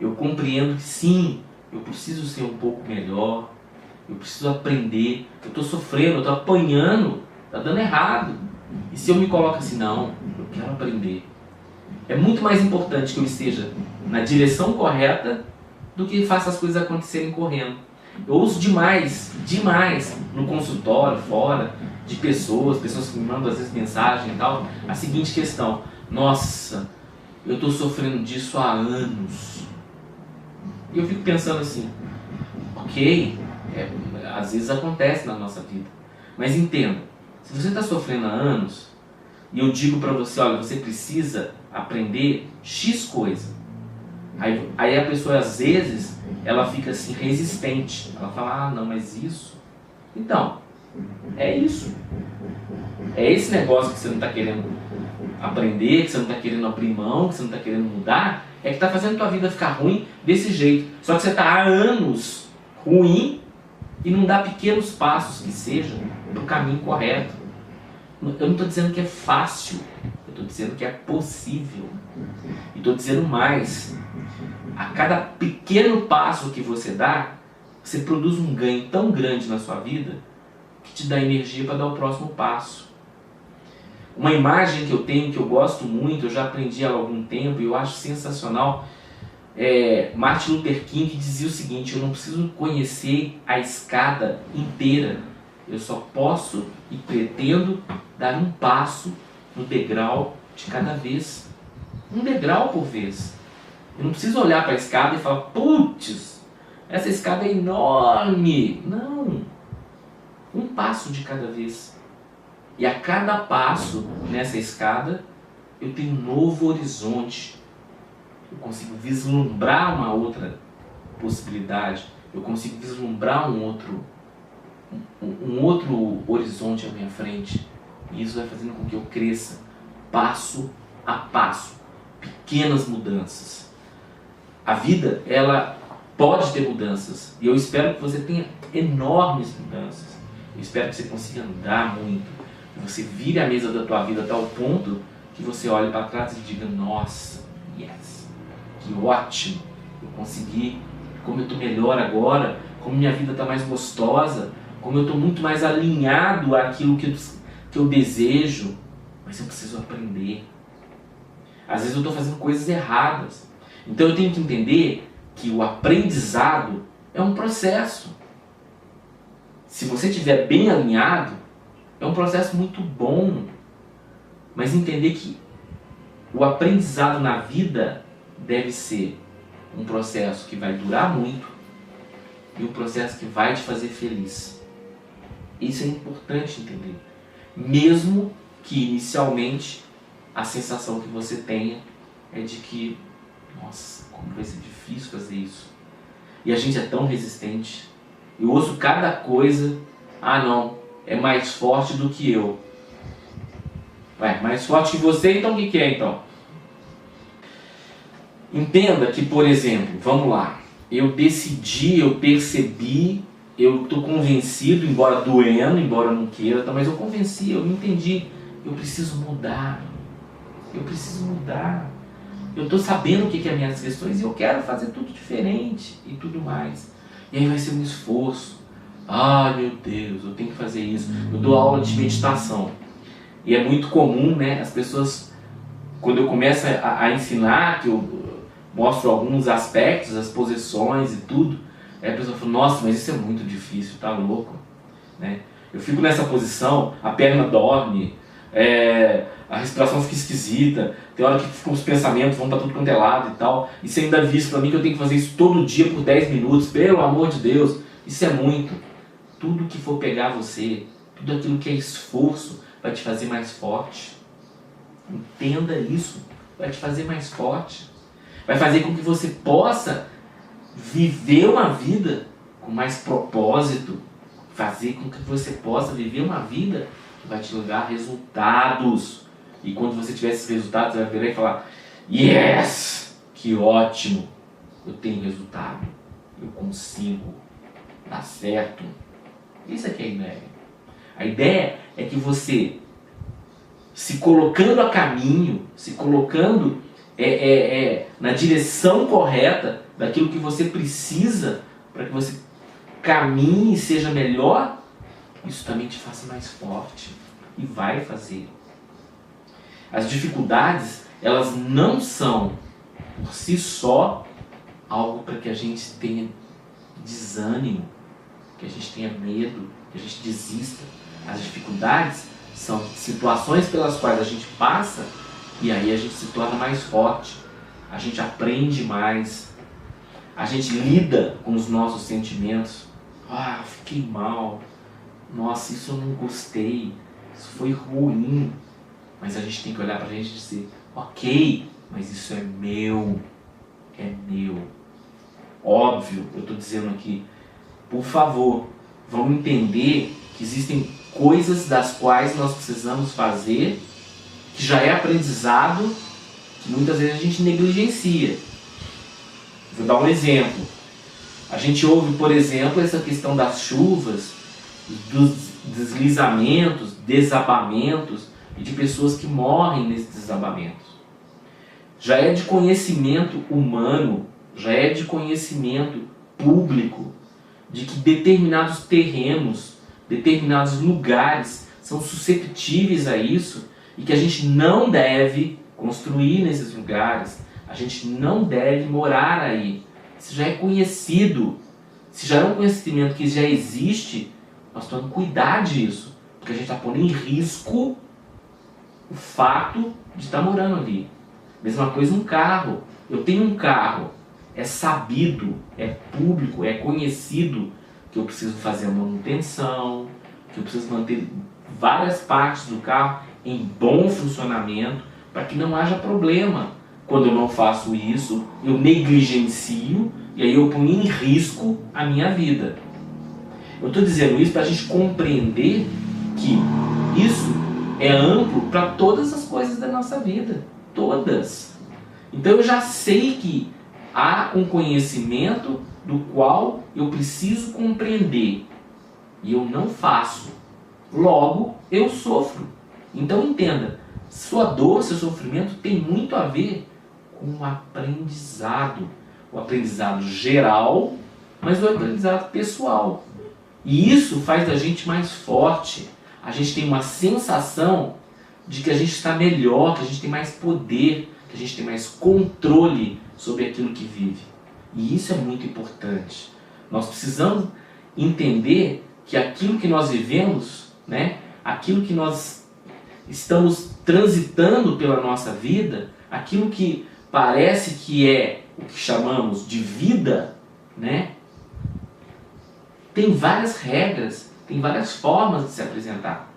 eu compreendo que sim, eu preciso ser um pouco melhor, eu preciso aprender, eu estou sofrendo, eu estou apanhando, está dando errado. E se eu me coloco assim, não, eu quero aprender, é muito mais importante que eu esteja na direção correta do que faça as coisas acontecerem correndo. Eu ouço demais no consultório, fora, de pessoas que me mandam às vezes mensagem e tal, a seguinte questão: nossa, eu estou sofrendo disso há anos. E eu fico pensando assim, ok, às vezes acontece na nossa vida, mas entenda, se você está sofrendo há anos, e eu digo para você, olha, você precisa aprender X coisa, aí a pessoa às vezes, ela fica assim resistente, ela fala, ah não, mas isso, então, é isso, é esse negócio que você não está querendo aprender, que você não está querendo abrir mão, que você não está querendo mudar, é que está fazendo a tua vida ficar ruim desse jeito. Só que você está há anos ruim e não dá pequenos passos que sejam para o caminho correto. Eu não estou dizendo que é fácil, eu estou dizendo que é possível. E estou dizendo mais, a cada pequeno passo que você dá, você produz um ganho tão grande na sua vida que te dá energia para dar o próximo passo. Uma imagem que eu tenho, que eu gosto muito, eu já aprendi há algum tempo e eu acho sensacional, Martin Luther King dizia o seguinte: eu não preciso conhecer a escada inteira, eu só posso e pretendo dar um passo no degrau de cada vez, um degrau por vez. Eu não preciso olhar para a escada e falar, putz, essa escada é enorme. Não, um passo de cada vez. E a cada passo nessa escada, eu tenho um novo horizonte. Eu consigo vislumbrar uma outra possibilidade. Eu consigo vislumbrar um outro horizonte à minha frente. E isso vai fazendo com que eu cresça passo a passo. Pequenas mudanças. A vida, ela pode ter mudanças. E eu espero que você tenha enormes mudanças. Eu espero que você consiga andar muito. Que você vire a mesa da tua vida a tal ponto que você olhe para trás e diga, nossa, yes, que ótimo, eu consegui, como eu estou melhor agora, como minha vida está mais gostosa, como eu estou muito mais alinhado àquilo que eu desejo, mas eu preciso aprender. Às vezes eu estou fazendo coisas erradas, então eu tenho que entender que o aprendizado é um processo. Se você estiver bem alinhado, é um processo muito bom, mas entender que o aprendizado na vida deve ser um processo que vai durar muito e um processo que vai te fazer feliz. Isso é importante entender. Mesmo que inicialmente a sensação que você tenha é de que, nossa, como vai ser difícil fazer isso. E a gente é tão resistente. Eu ouço cada coisa, não, é mais forte do que eu. Ué, mais forte que você, então o que é então? Entenda que, por exemplo, vamos lá, eu decidi, eu percebi, eu estou convencido, embora doendo, embora eu não queira, mas eu convenci, eu entendi, eu preciso mudar, eu estou sabendo o que é as minhas questões e eu quero fazer tudo diferente e tudo mais. E aí vai ser um esforço. Meu Deus, eu tenho que fazer isso. Eu dou aula de meditação e é muito comum, né, as pessoas, quando eu começo a ensinar, que eu mostro alguns aspectos, as posições e tudo, aí a pessoa fala, nossa, mas isso é muito difícil, tá louco, né? Eu fico nessa posição, a perna dorme, a respiração fica esquisita, tem hora que ficam os pensamentos, vão para tudo quanto é lado e tal, e você ainda diz para mim que eu tenho que fazer isso todo dia por 10 minutos, pelo amor de Deus, isso é muito. Tudo que for pegar você, tudo aquilo que é esforço, vai te fazer mais forte. Entenda isso, vai te fazer mais forte. Vai fazer com que você possa viver uma vida com mais propósito. Fazer com que você possa viver uma vida que vai te levar a resultados. E quando você tiver esses resultados, você vai virar e falar, yes, que ótimo, eu tenho resultado, eu consigo, dá certo. Isso aqui é a ideia. A ideia é que você, se colocando a caminho, se colocando na direção correta daquilo que você precisa para que você caminhe e seja melhor, isso também te faça mais forte e vai fazer. As dificuldades, elas não são por si só algo para que a gente tenha desânimo, que a gente tenha medo, que a gente desista. As dificuldades são situações pelas quais a gente passa e aí a gente se torna mais forte, a gente aprende mais, a gente lida com os nossos sentimentos. Fiquei mal, nossa, isso eu não gostei, isso foi ruim, mas a gente tem que olhar pra gente e dizer, ok, mas isso é meu. Óbvio, eu estou dizendo aqui, por favor, vamos entender que existem coisas das quais nós precisamos fazer, que já é aprendizado, que muitas vezes a gente negligencia. Vou dar um exemplo. A gente ouve, por exemplo, essa questão das chuvas, dos deslizamentos, desabamentos e de pessoas que morrem nesses desabamentos. Já é de conhecimento humano, já é de conhecimento público, de que determinados terrenos, determinados lugares são susceptíveis a isso e que a gente não deve construir nesses lugares, a gente não deve morar aí. Isso já é conhecido, se já é um conhecimento que já existe, nós temos que cuidar disso, porque a gente está pondo em risco o fato de estar morando ali. Mesma coisa um carro. Eu tenho um carro, é sabido, é público, é conhecido que eu preciso fazer a manutenção, que eu preciso manter várias partes do carro em bom funcionamento para que não haja problema. Quando eu não faço isso, eu negligencio e aí eu ponho em risco a minha vida. Eu estou dizendo isso para a gente compreender que isso é amplo para todas as coisas da nossa vida. Todas. Então eu já sei que há um conhecimento do qual eu preciso compreender e eu não faço. Logo, eu sofro. Então entenda, sua dor, seu sofrimento tem muito a ver com o aprendizado. O aprendizado geral, mas o aprendizado pessoal. E isso faz da gente mais forte. A gente tem uma sensação de que a gente está melhor, que a gente tem mais poder, que a gente tem mais controle sobre aquilo que vive. E isso é muito importante. Nós precisamos entender que aquilo que nós vivemos, né, aquilo que nós estamos transitando pela nossa vida, aquilo que parece que é o que chamamos de vida, né, tem várias regras, tem várias formas de se apresentar.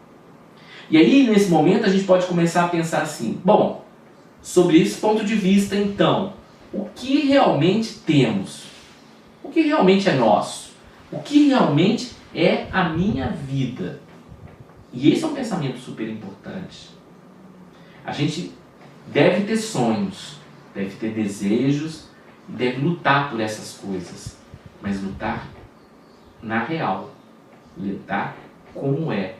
E aí, nesse momento, a gente pode começar a pensar assim, bom, sobre esse ponto de vista, então, o que realmente temos? O que realmente é nosso? O que realmente é a minha vida? E esse é um pensamento super importante. A gente deve ter sonhos, deve ter desejos, deve lutar por essas coisas, mas lutar na real, lutar como é.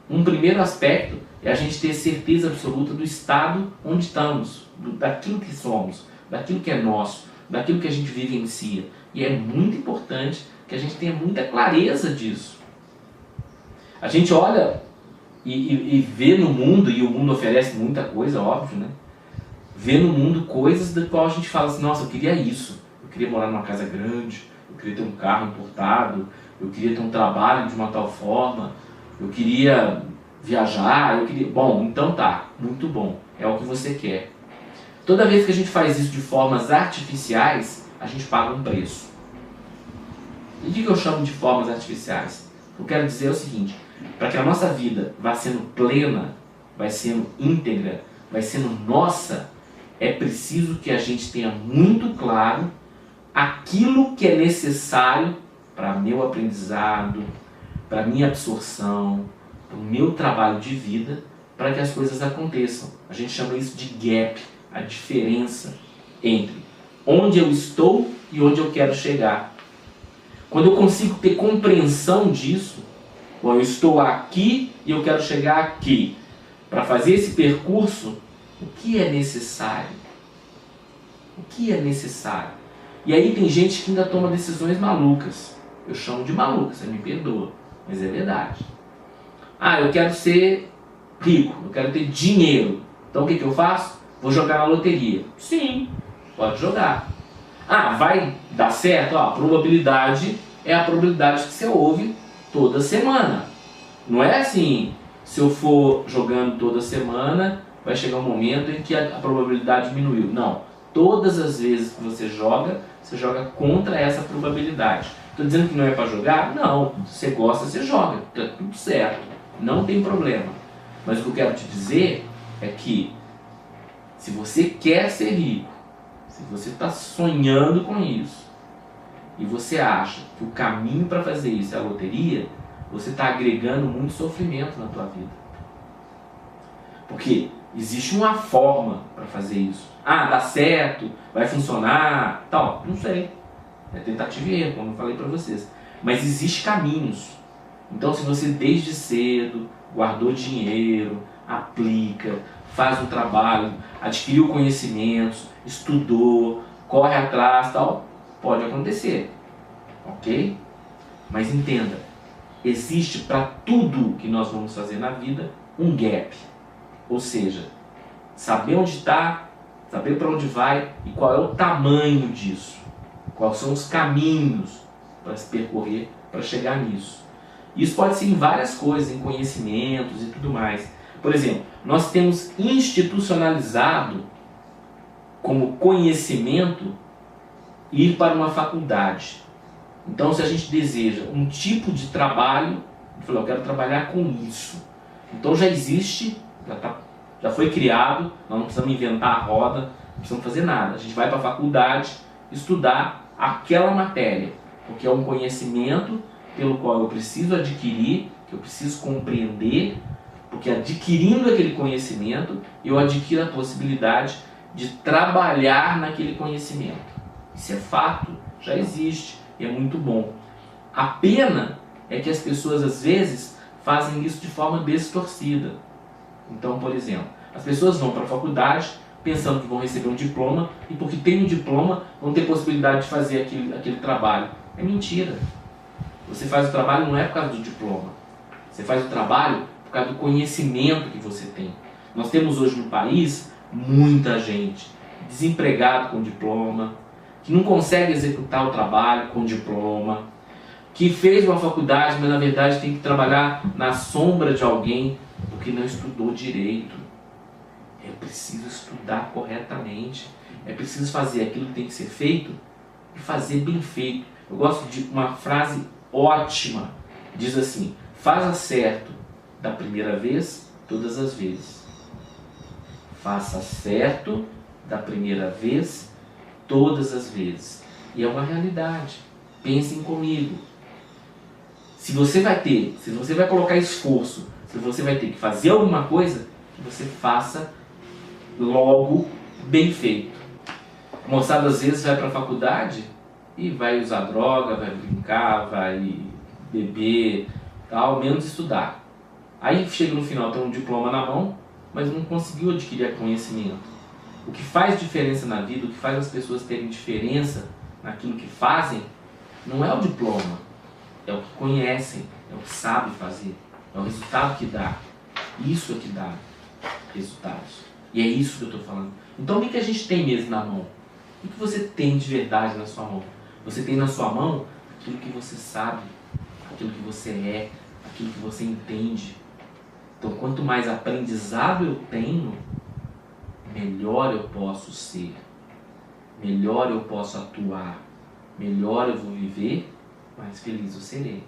Um primeiro aspecto é a gente ter certeza absoluta do estado onde estamos, daquilo que somos, daquilo que é nosso, daquilo que a gente vivencia. E é muito importante que a gente tenha muita clareza disso. A gente olha e vê no mundo, e o mundo oferece muita coisa, óbvio, né? Vê no mundo coisas da qual a gente fala assim, nossa, eu queria isso, eu queria morar numa casa grande, eu queria ter um carro importado, eu queria ter um trabalho de uma tal forma, eu queria viajar, eu queria... Bom, então tá, muito bom, é o que você quer. Toda vez que a gente faz isso de formas artificiais, a gente paga um preço. E o que eu chamo de formas artificiais? Eu quero dizer o seguinte, para que a nossa vida vá sendo plena, vai sendo íntegra, vai sendo nossa, é preciso que a gente tenha muito claro aquilo que é necessário para meu aprendizado, para minha absorção, para o meu trabalho de vida, para que as coisas aconteçam. A gente chama isso de gap, a diferença entre onde eu estou e onde eu quero chegar. Quando eu consigo ter compreensão disso, bom, eu estou aqui e eu quero chegar aqui. Para fazer esse percurso, o que é necessário? O que é necessário? E aí tem gente que ainda toma decisões malucas. Eu chamo de maluca, você me perdoa, mas é verdade. Ah, eu quero ser rico, eu quero ter dinheiro. Então o que eu faço? Vou jogar na loteria. Sim, pode jogar. Ah, vai dar certo? Ah, a probabilidade é a probabilidade que você ouve toda semana. Não é assim, se eu for jogando toda semana, vai chegar um momento em que a probabilidade diminuiu. Não, todas as vezes que você joga contra essa probabilidade. Estou dizendo que não é para jogar? Não, se você gosta, você joga, está tudo certo, não tem problema. Mas o que eu quero te dizer é que se você quer ser rico, se você está sonhando com isso, e você acha que o caminho para fazer isso é a loteria, você está agregando muito sofrimento na tua vida. Porque existe uma forma para fazer isso. Ah, dá certo, vai funcionar, tal. Não sei. É tentativa e erro, como eu falei para vocês. Mas existem caminhos. Então, se você desde cedo guardou dinheiro, aplica, faz um trabalho, adquiriu conhecimentos, estudou, corre atrás, tal, pode acontecer. Ok? Mas entenda, existe para tudo que nós vamos fazer na vida um gap. Ou seja, saber onde está, saber para onde vai e qual é o tamanho disso. Quais são os caminhos para se percorrer para chegar nisso. Isso pode ser em várias coisas, em conhecimentos e tudo mais. Por exemplo, nós temos institucionalizado como conhecimento ir para uma faculdade. Então, se a gente deseja um tipo de trabalho, eu quero trabalhar com isso. Então já existe, já foi criado, nós não precisamos inventar a roda, não precisamos fazer nada. A gente vai para a faculdade estudar aquela matéria, porque é um conhecimento pelo qual eu preciso adquirir, que eu preciso compreender, porque adquirindo aquele conhecimento, eu adquiro a possibilidade de trabalhar naquele conhecimento. Isso é fato, já existe e é muito bom. A pena é que as pessoas às vezes fazem isso de forma distorcida. Então, por exemplo, as pessoas vão para a faculdade pensando que vão receber um diploma e porque tem um diploma vão ter possibilidade de fazer aquele trabalho. É mentira. Você faz o trabalho não é por causa do diploma. Você faz o trabalho por causa do conhecimento que você tem. Nós temos hoje no país muita gente desempregado com diploma, que não consegue executar o trabalho com diploma, que fez uma faculdade, mas na verdade tem que trabalhar na sombra de alguém porque não estudou direito. É preciso estudar corretamente. É preciso fazer aquilo que tem que ser feito e fazer bem feito. Eu gosto de uma frase ótima. Diz assim: faça certo da primeira vez, todas as vezes. Faça certo da primeira vez, todas as vezes. E é uma realidade. Pensem comigo. Se você vai colocar esforço, se você vai ter que fazer alguma coisa, que você faça logo bem feito. A moçada às vezes vai para a faculdade e vai usar droga, vai brincar, vai beber, tal, menos estudar. Aí chega no final, tem um diploma na mão, mas não conseguiu adquirir conhecimento. O que faz diferença na vida, o que faz as pessoas terem diferença naquilo que fazem, não é o diploma, é o que conhecem, é o que sabem fazer, é o resultado que dá. Isso é que dá resultados. E é isso que eu estou falando. Então o que a gente tem mesmo na mão? O que você tem de verdade na sua mão? Você tem na sua mão aquilo que você sabe, aquilo que você é, aquilo que você entende. Então quanto mais aprendizado eu tenho, melhor eu posso ser, melhor eu posso atuar, melhor eu vou viver, mais feliz eu serei.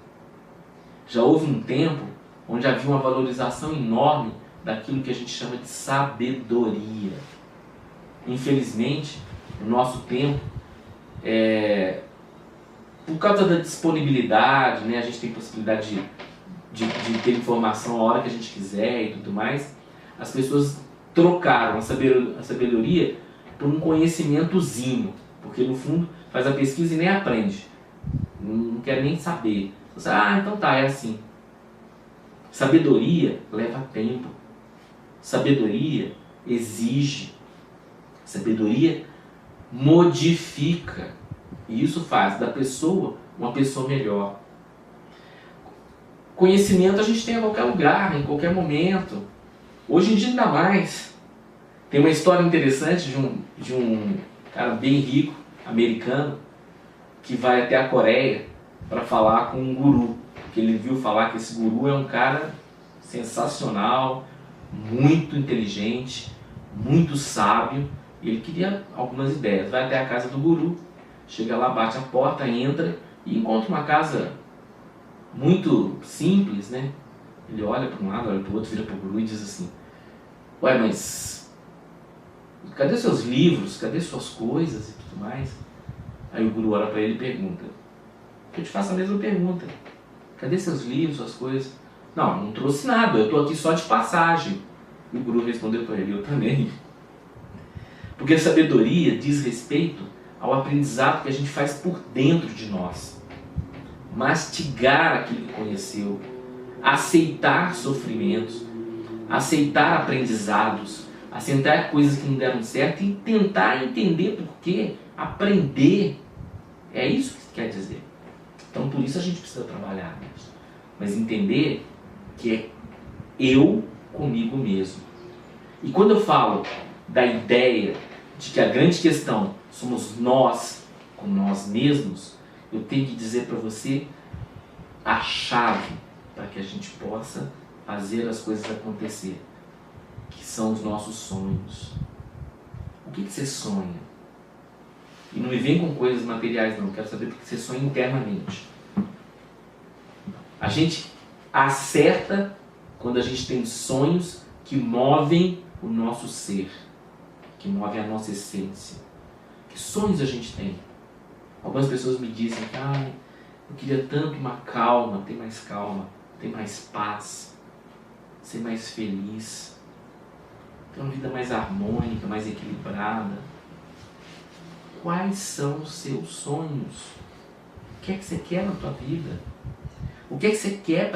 Já houve um tempo onde havia uma valorização enorme daquilo que a gente chama de sabedoria. Infelizmente, no nosso tempo, por causa da disponibilidade, né, a gente tem possibilidade de ter informação a hora que a gente quiser e tudo mais, as pessoas trocaram a sabedoria por um conhecimentozinho, porque no fundo faz a pesquisa e nem aprende, não quer nem saber. Você, então tá, é assim. Sabedoria leva tempo, sabedoria exige, sabedoria modifica, e isso faz da pessoa uma pessoa melhor. Conhecimento a gente tem em qualquer lugar, em qualquer momento. Hoje em dia ainda mais. Tem uma história interessante de um cara bem rico, americano, que vai até a Coreia para falar com um guru. Que ele viu falar que esse guru é um cara sensacional, muito inteligente, muito sábio, e ele queria algumas ideias. Vai até a casa do guru, chega lá, bate a porta, entra e encontra uma casa muito simples, né? Ele olha para um lado, olha para o outro, vira para o guru e diz assim: ué, mas cadê seus livros? Cadê suas coisas e tudo mais? Aí o guru olha para ele e pergunta: eu te faço a mesma pergunta. Cadê seus livros, suas coisas? Não trouxe nada, eu estou aqui só de passagem. E o guru respondeu para ele: eu também. Porque a sabedoria diz respeito ao aprendizado que a gente faz por dentro de nós. Mastigar aquilo que conheceu, aceitar sofrimentos, aceitar aprendizados, aceitar coisas que não deram certo e tentar entender por quê, aprender. É isso que quer dizer. Então por isso a gente precisa trabalhar nisso. Mas entender que é eu comigo mesmo. E quando eu falo da ideia de que a grande questão somos nós com nós mesmos, eu tenho que dizer para você a chave para que a gente possa fazer as coisas acontecer, que são os nossos sonhos. O que você sonha? E não me vem com coisas materiais não, quero saber o que você sonha internamente. A gente acerta quando a gente tem sonhos que movem o nosso ser, que movem a nossa essência. Que sonhos a gente tem? Algumas pessoas me dizem que eu queria tanto uma calma, ter mais paz, ser mais feliz, ter uma vida mais harmônica, mais equilibrada. Quais são os seus sonhos? O que é que você quer na tua vida? O que é que você quer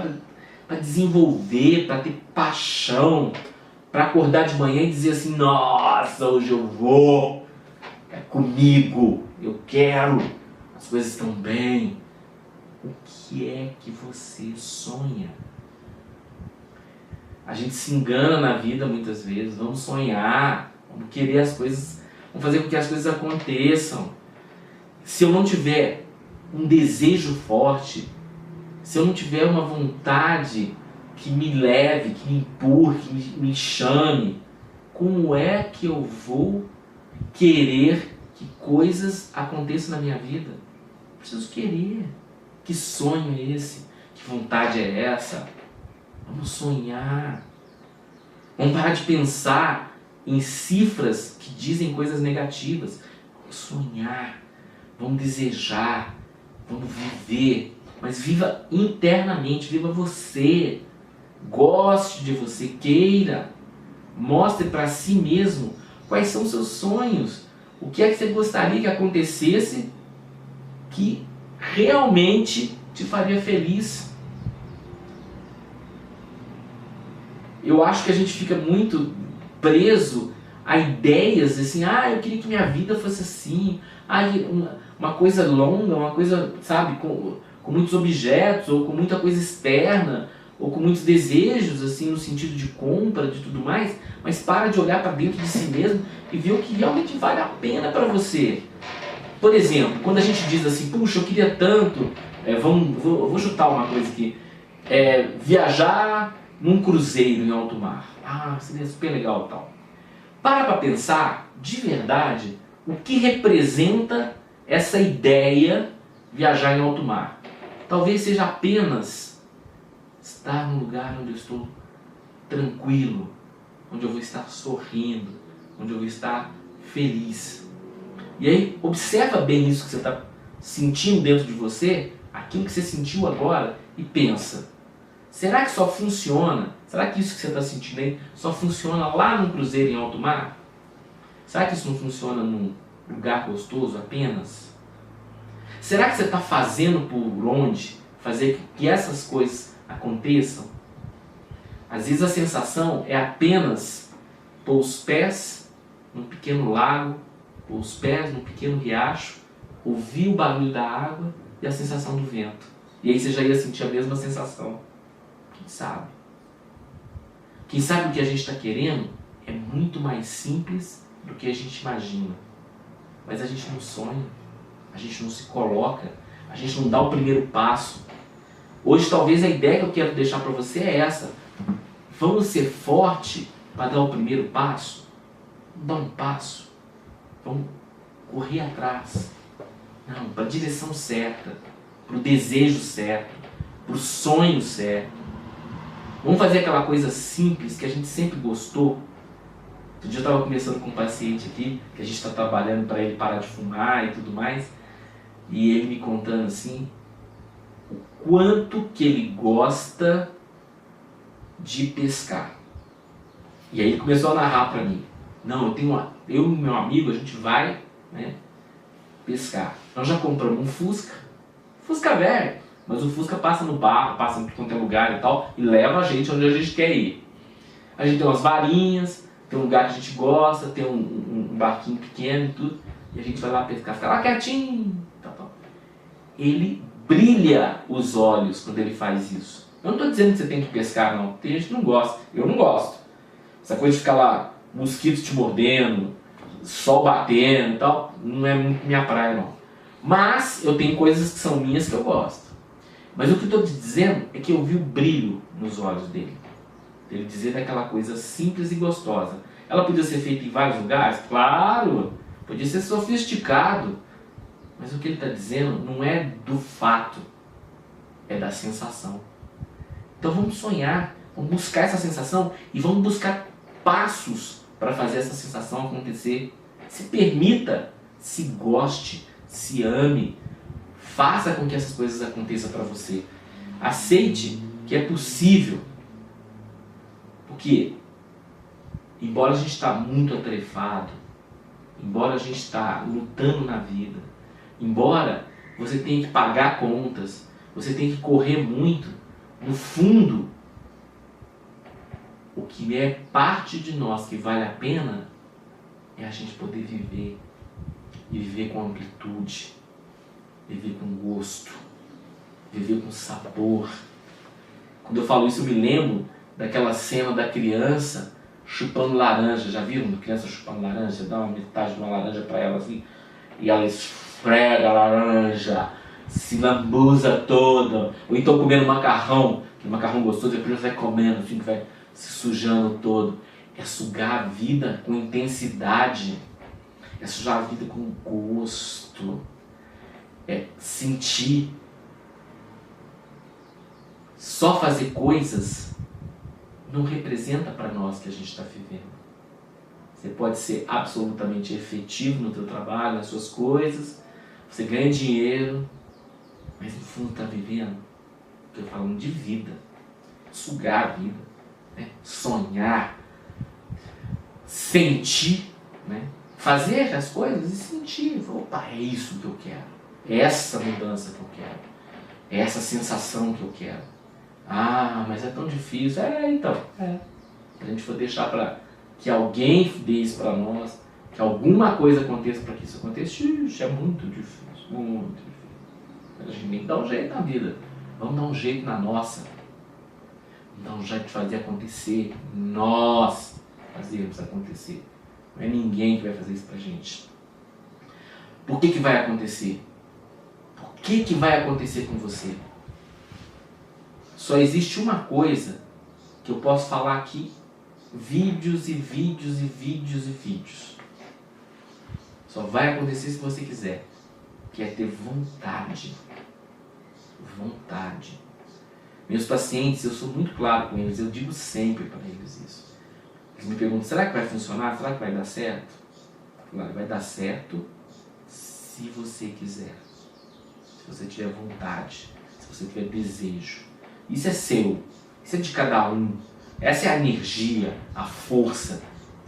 para desenvolver, para ter paixão, para acordar de manhã e dizer assim: nossa, hoje eu vou, é comigo, eu quero, as coisas estão bem. O que é que você sonha? A gente se engana na vida muitas vezes. Vamos sonhar, vamos querer as coisas, vamos fazer com que as coisas aconteçam. Se eu não tiver um desejo forte, se eu não tiver uma vontade que me leve, que me empurre, que me chame, como é que eu vou querer que coisas aconteçam na minha vida? Eu preciso querer. Que sonho é esse? Que vontade é essa? Vamos sonhar. Vamos parar de pensar em cifras que dizem coisas negativas. Vamos sonhar. Vamos desejar. Vamos viver. Mas viva internamente. Viva você. Goste de você. Queira. Mostre para si mesmo quais são os seus sonhos. O que é que você gostaria que acontecesse que realmente te faria feliz. Eu acho que a gente fica muito preso a ideias assim: eu queria que minha vida fosse assim, uma coisa longa, uma coisa, sabe, com muitos objetos, ou com muita coisa externa, ou com muitos desejos, assim, no sentido de compra, de tudo mais, mas para de olhar para dentro de si mesmo e ver o que realmente vale a pena para você. Por exemplo, quando a gente diz assim: puxa, eu queria tanto, vou chutar uma coisa aqui, viajar num cruzeiro em alto mar. Seria super legal e tal. Para pensar, de verdade, o que representa essa ideia viajar em alto mar. Talvez seja apenas estar num lugar onde eu estou tranquilo, onde eu vou estar sorrindo, onde eu vou estar feliz. E aí, observa bem isso que você está sentindo dentro de você, aquilo que você sentiu agora, e pensa: será que só funciona? Será que isso que você está sentindo aí só funciona lá num cruzeiro em alto mar? Será que isso não funciona num lugar gostoso apenas? Será que você está fazendo por onde fazer que essas coisas aconteçam? Às vezes a sensação é apenas pôr os pés num pequeno lago, pôr os pés num pequeno riacho, ouvir o barulho da água e a sensação do vento. E aí você já ia sentir a mesma sensação. Quem sabe? Quem sabe o que a gente está querendo é muito mais simples do que a gente imagina. Mas a gente não sonha, a gente não se coloca, a gente não dá o primeiro passo. Hoje talvez a ideia que eu quero deixar para você é essa: vamos ser forte para dar o primeiro passo? Vamos dar um passo, vamos correr atrás, não, para a direção certa, para o desejo certo, para o sonho certo. Vamos fazer aquela coisa simples que a gente sempre gostou. Outro dia eu estava conversando com um paciente aqui, que a gente está trabalhando para ele parar de fumar e tudo mais, e ele me contando assim, o quanto que ele gosta de pescar. E aí ele começou a narrar para mim. Não, eu e meu amigo, a gente vai, né, pescar. Nós já compramos um Fusca velho, mas o Fusca passa no bar, passa em qualquer lugar e tal, e leva a gente onde a gente quer ir. A gente tem umas varinhas, tem um lugar que a gente gosta, tem um barquinho pequeno e tudo, e a gente vai lá pescar, fica lá quietinho, tal. Ele brilha os olhos quando ele faz isso. Eu não estou dizendo que você tem que pescar, não. Tem gente que não gosta. Eu não gosto. Essa coisa de ficar lá, mosquitos te mordendo, sol batendo e tal, não é muito minha praia, não. Mas eu tenho coisas que são minhas que eu gosto. Mas o que eu estou te dizendo é que eu vi o brilho nos olhos dele. Ele dizer daquela coisa simples e gostosa. Ela podia ser feita em vários lugares? Claro! Podia ser sofisticado. Mas o que ele está dizendo não é do fato, é da sensação. Então vamos sonhar, vamos buscar essa sensação e vamos buscar passos para fazer essa sensação acontecer. Se permita, se goste, se ame, faça com que essas coisas aconteçam para você. Aceite que é possível. Porque, embora a gente está muito atarefado, embora a gente está lutando na vida, embora você tenha que pagar contas, você tenha que correr muito, no fundo, o que é parte de nós que vale a pena é a gente poder viver, e viver com amplitude, viver com gosto, viver com sabor. Quando eu falo isso, eu me lembro daquela cena da criança chupando laranja. Já viram uma criança chupando laranja? Dá uma metade de uma laranja para ela assim, e ela esfrega a laranja, se lambuza toda. Ou então comendo macarrão, que macarrão gostoso, e a criança vai comendo assim, que vai se sujando todo. É sugar a vida com intensidade, é sugar a vida com gosto, é sentir. Só fazer coisas não representa para nós que a gente está vivendo. Você pode ser absolutamente efetivo no teu trabalho, nas suas coisas, você ganha dinheiro, mas no fundo está vivendo. Estou falando de vida, sugar a vida, né? Sonhar, sentir, né? Fazer as coisas e sentir. Opa, é isso que eu quero, é essa mudança que eu quero, é essa sensação que eu quero. Ah, mas é tão difícil. Então. Se a gente for deixar para que alguém dê isso para nós, que alguma coisa aconteça para que isso aconteça, é muito difícil, muito difícil. A gente tem que dar um jeito na vida. Vamos dar um jeito na nossa. Vamos dar um jeito de fazer acontecer. Nós fazermos acontecer. Não é ninguém que vai fazer isso pra gente. Por que vai acontecer? Por que vai acontecer com você? Só existe uma coisa que eu posso falar aqui, vídeos e vídeos e vídeos e vídeos. Só vai acontecer se você quiser, que é ter vontade. Vontade. Meus pacientes, eu sou muito claro com eles, eu digo sempre para eles isso. Eles me perguntam, será que vai funcionar? Será que vai dar certo? Claro, vai dar certo se você quiser. Se você tiver vontade, se você tiver desejo. Isso é seu, isso é de cada um. Essa é a energia, a força,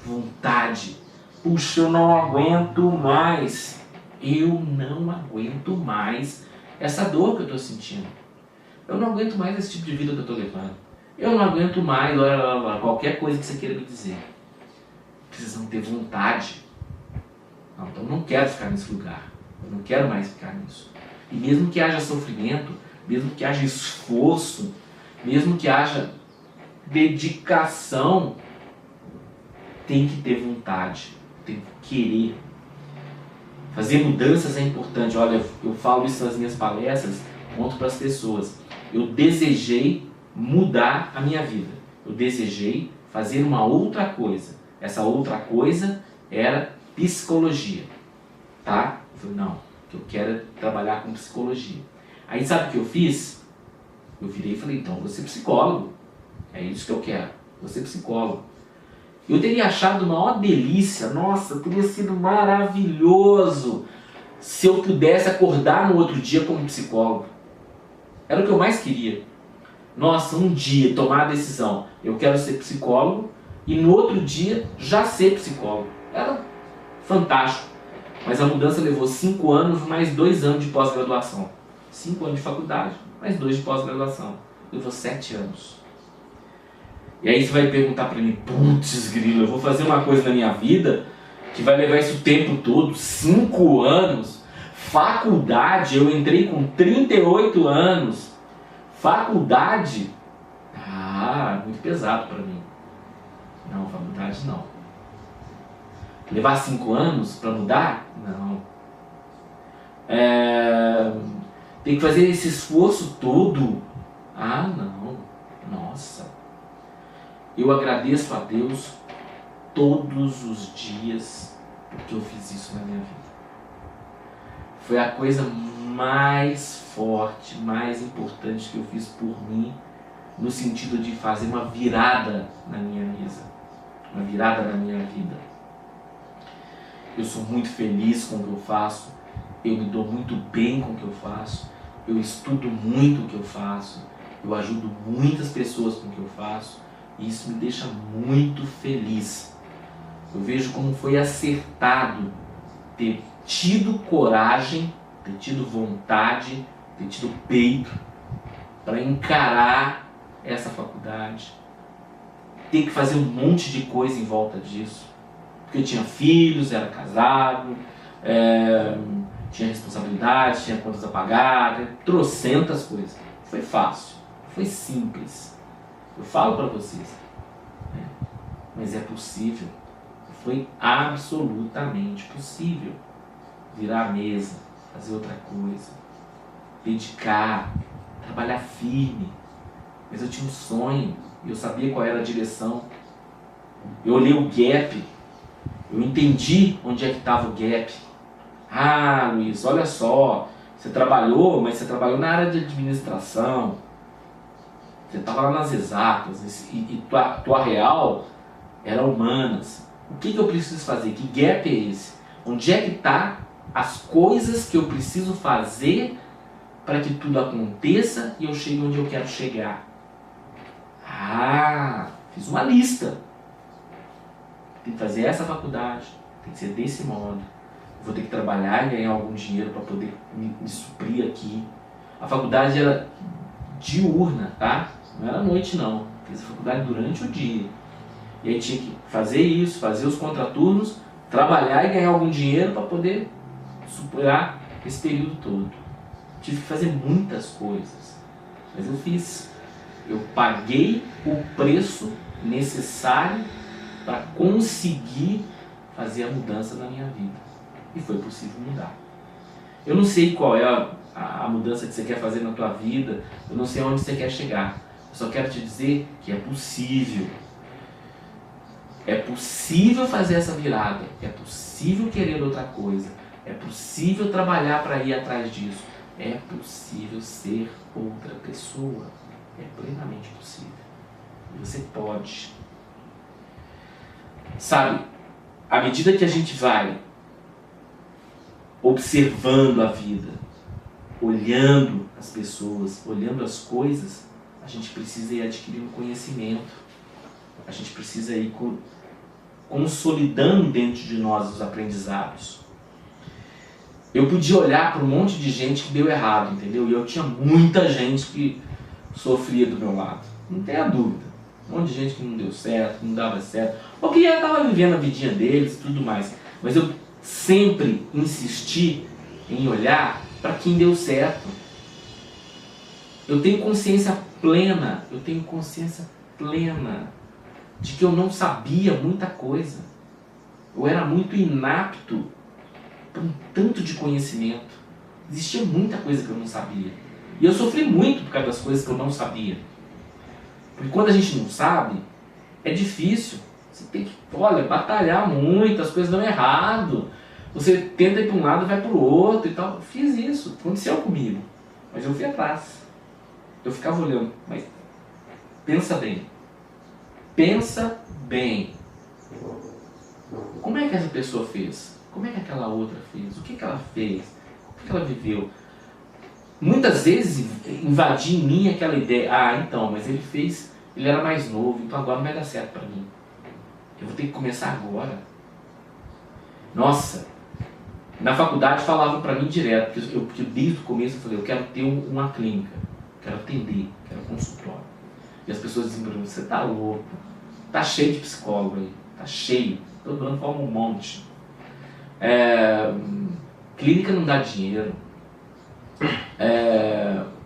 vontade. Puxa, eu não aguento mais. Eu não aguento mais essa dor que eu estou sentindo. Eu não aguento mais esse tipo de vida que eu estou levando. Eu não aguento mais qualquer coisa que você queira me dizer. Precisamos ter vontade. Não, então eu não quero ficar nesse lugar. Eu não quero mais ficar nisso. E mesmo que haja sofrimento, mesmo que haja esforço, mesmo que haja dedicação, tem que ter vontade, tem que querer. Fazer mudanças é importante. Olha, eu falo isso nas minhas palestras, conto para as pessoas. Eu desejei mudar a minha vida. Eu desejei fazer uma outra coisa. Essa outra coisa era psicologia. Tá? Eu falei, não, eu quero trabalhar com psicologia. Aí sabe o que eu fiz? Eu virei e falei, então, vou ser psicólogo. É isso que eu quero, vou ser psicólogo. Eu teria achado uma maior delícia, nossa, teria sido maravilhoso se eu pudesse acordar no outro dia como psicólogo. Era o que eu mais queria. Nossa, um dia tomar a decisão, eu quero ser psicólogo e no outro dia já ser psicólogo. Era fantástico. Mas a mudança levou 5 anos mais 2 anos de pós-graduação. 5 anos de faculdade, mais 2 de pós-graduação. Levou 7 anos. E aí você vai perguntar para mim, putz grilo, eu vou fazer uma coisa na minha vida que vai levar isso o tempo todo, 5 anos. Faculdade, eu entrei com 38 anos. Faculdade? Ah, muito pesado para mim. Não, faculdade não. Levar 5 anos para mudar? Não. Tem que fazer esse esforço todo? Ah, não. Nossa. Eu agradeço a Deus todos os dias porque eu fiz isso na minha vida. Foi a coisa mais forte, mais importante que eu fiz por mim, no sentido de fazer uma virada na minha mesa, uma virada na minha vida. Eu sou muito feliz com o que eu faço, eu me dou muito bem com o que eu faço, eu estudo muito o que eu faço, eu ajudo muitas pessoas com o que eu faço, e isso me deixa muito feliz. Eu vejo como foi acertado ter tido coragem, ter tido vontade, ter tido peito para encarar essa faculdade, ter que fazer um monte de coisa em volta disso, porque eu tinha filhos, era casado, tinha responsabilidade, tinha contas a pagar, trocentas coisas. Foi fácil, foi simples. Eu falo para vocês, mas é possível. Foi absolutamente possível virar a mesa, fazer outra coisa, dedicar, trabalhar firme. Mas eu tinha um sonho, eu sabia qual era a direção. Eu olhei o gap, eu entendi onde é que estava o gap. Ah, Luiz, olha só, você trabalhou, mas você trabalhou na área de administração, você estava lá nas exatas, e tua real era humanas. O que eu preciso fazer? Que gap é esse? Onde é que está as coisas que eu preciso fazer para que tudo aconteça e eu chegue onde eu quero chegar? Ah, fiz uma lista. Tem que fazer essa faculdade, tem que ser desse modo. Vou ter que trabalhar e ganhar algum dinheiro para poder me suprir aqui. A faculdade era diurna, tá? Não era à noite não. Fiz a faculdade durante o dia. E aí tinha que fazer isso, fazer os contraturnos, trabalhar e ganhar algum dinheiro para poder superar esse período todo. Tive que fazer muitas coisas, mas eu fiz. Eu paguei o preço necessário para conseguir fazer a mudança na minha vida. E foi possível mudar. Eu não sei qual é a mudança que você quer fazer na tua vida, eu não sei onde você quer chegar. Eu só quero te dizer que é possível. É possível fazer essa virada, é possível querer outra coisa, é possível trabalhar para ir atrás disso, é possível ser outra pessoa, é plenamente possível. E você pode. Sabe, à medida que a gente vai observando a vida, olhando as pessoas, olhando as coisas, a gente precisa ir adquirindo conhecimento, a gente precisa ir consolidando dentro de nós os aprendizados. Eu podia olhar para um monte de gente que deu errado, entendeu? E eu tinha muita gente que sofria do meu lado, não tenha dúvida. Um monte de gente que não deu certo, não dava certo, ou que já estava vivendo a vidinha deles e tudo mais. Mas eu sempre insisti em olhar para quem deu certo. Eu tenho consciência plena de que eu não sabia muita coisa. Eu era muito inapto para um tanto de conhecimento. Existia muita coisa que eu não sabia. E eu sofri muito por causa das coisas que eu não sabia. Porque quando a gente não sabe, é difícil. Você tem que, batalhar muito, as coisas dão errado. Você tenta ir para um lado e vai para o outro e tal. Eu fiz isso, aconteceu comigo. Mas eu fui atrás. Eu ficava olhando, mas pensa bem. Pensa bem. Como é que essa pessoa fez? Como é que aquela outra fez? O que ela fez? O que ela viveu? Muitas vezes invadia em mim aquela ideia. Ah, então, mas ele era mais novo, então agora não vai dar certo para mim. Eu vou ter que começar agora. Nossa, na faculdade falavam para mim direto, porque desde o começo eu falei, eu quero ter uma clínica, quero atender, quero consultório. E as pessoas diziam para mim, você tá louco, tá cheio de psicólogo aí, tá cheio, todo ano forma um monte. Clínica não dá dinheiro.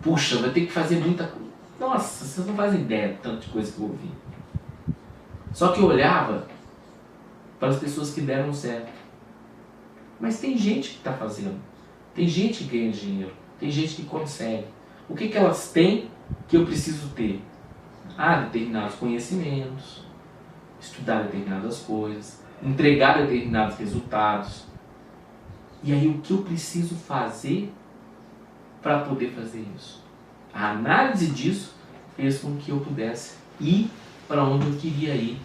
Puxa, vai ter que fazer muita coisa. Nossa, vocês não fazem ideia de tanta coisa que eu ouvi. Só que eu olhava para as pessoas que deram certo. Mas tem gente que está fazendo. Tem gente que ganha dinheiro. Tem gente que consegue. O que elas têm que eu preciso ter? Determinados conhecimentos, estudar determinadas coisas, entregar determinados resultados. E aí o que eu preciso fazer para poder fazer isso? A análise disso fez com que eu pudesse ir para onde eu queria ir,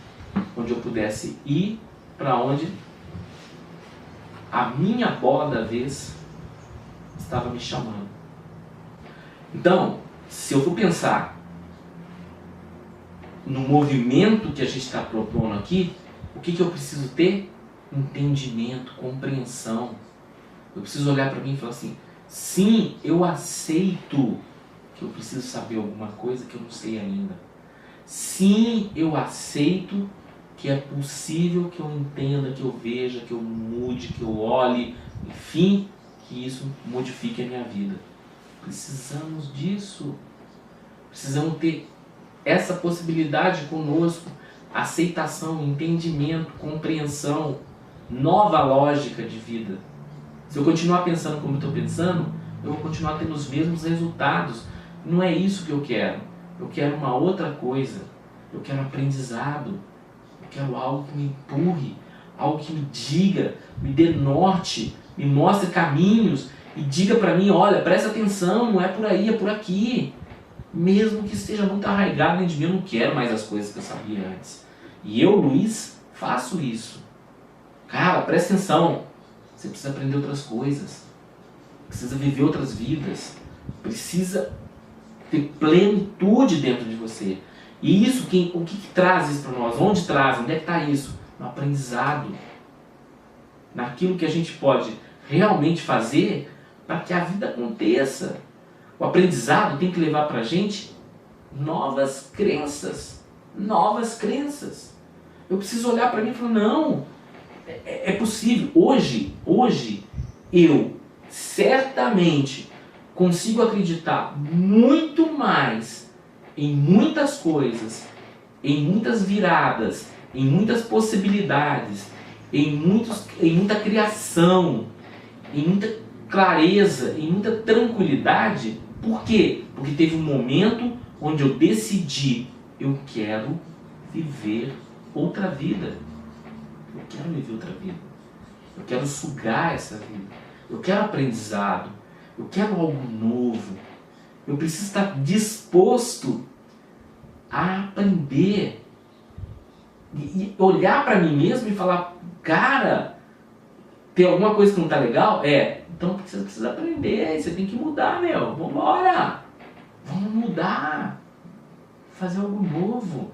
onde eu pudesse ir para onde a minha bola da vez estava me chamando. Então, se eu for pensar no movimento que a gente está propondo aqui, o que eu preciso ter? Entendimento, compreensão. Eu preciso olhar para mim e falar assim, sim, eu aceito que eu preciso saber alguma coisa que eu não sei ainda. Sim, eu aceito que é possível que eu entenda, que eu veja, que eu mude, que eu olhe, enfim, que isso modifique a minha vida. Precisamos disso. Precisamos ter essa possibilidade conosco, aceitação, entendimento, compreensão, nova lógica de vida. Se eu continuar pensando como eu estou pensando, eu vou continuar tendo os mesmos resultados. Não é isso que eu quero. Eu quero uma outra coisa. Eu quero aprendizado. Eu quero algo que me empurre, algo que me diga, me dê norte, me mostre caminhos e diga para mim, olha, presta atenção, não é por aí, é por aqui. Mesmo que esteja muito arraigado dentro de mim, eu não quero mais as coisas que eu sabia antes. E eu, Luiz, faço isso. Cara, presta atenção. Você precisa aprender outras coisas. Precisa viver outras vidas. Precisa ter plenitude dentro de você. E isso, o que traz isso para nós? Onde traz? Onde é que está isso? No aprendizado. Naquilo que a gente pode realmente fazer para que a vida aconteça. O aprendizado tem que levar para a gente novas crenças. Novas crenças. Eu preciso olhar para mim e falar, não, é possível. Hoje eu certamente consigo acreditar muito mais em muitas coisas, em muitas viradas, em muitas possibilidades, em muita criação, em muita clareza, em muita tranquilidade. Por quê? Porque teve um momento onde eu decidi, eu quero viver outra vida. Eu quero viver outra vida. Eu quero sugar essa vida. Eu quero aprendizado. Eu quero algo novo. Eu preciso estar disposto a aprender. E olhar para mim mesmo e falar, cara, tem alguma coisa que não está legal? Então você precisa aprender, você tem que mudar, meu. Vambora! Vamos mudar. Fazer algo novo.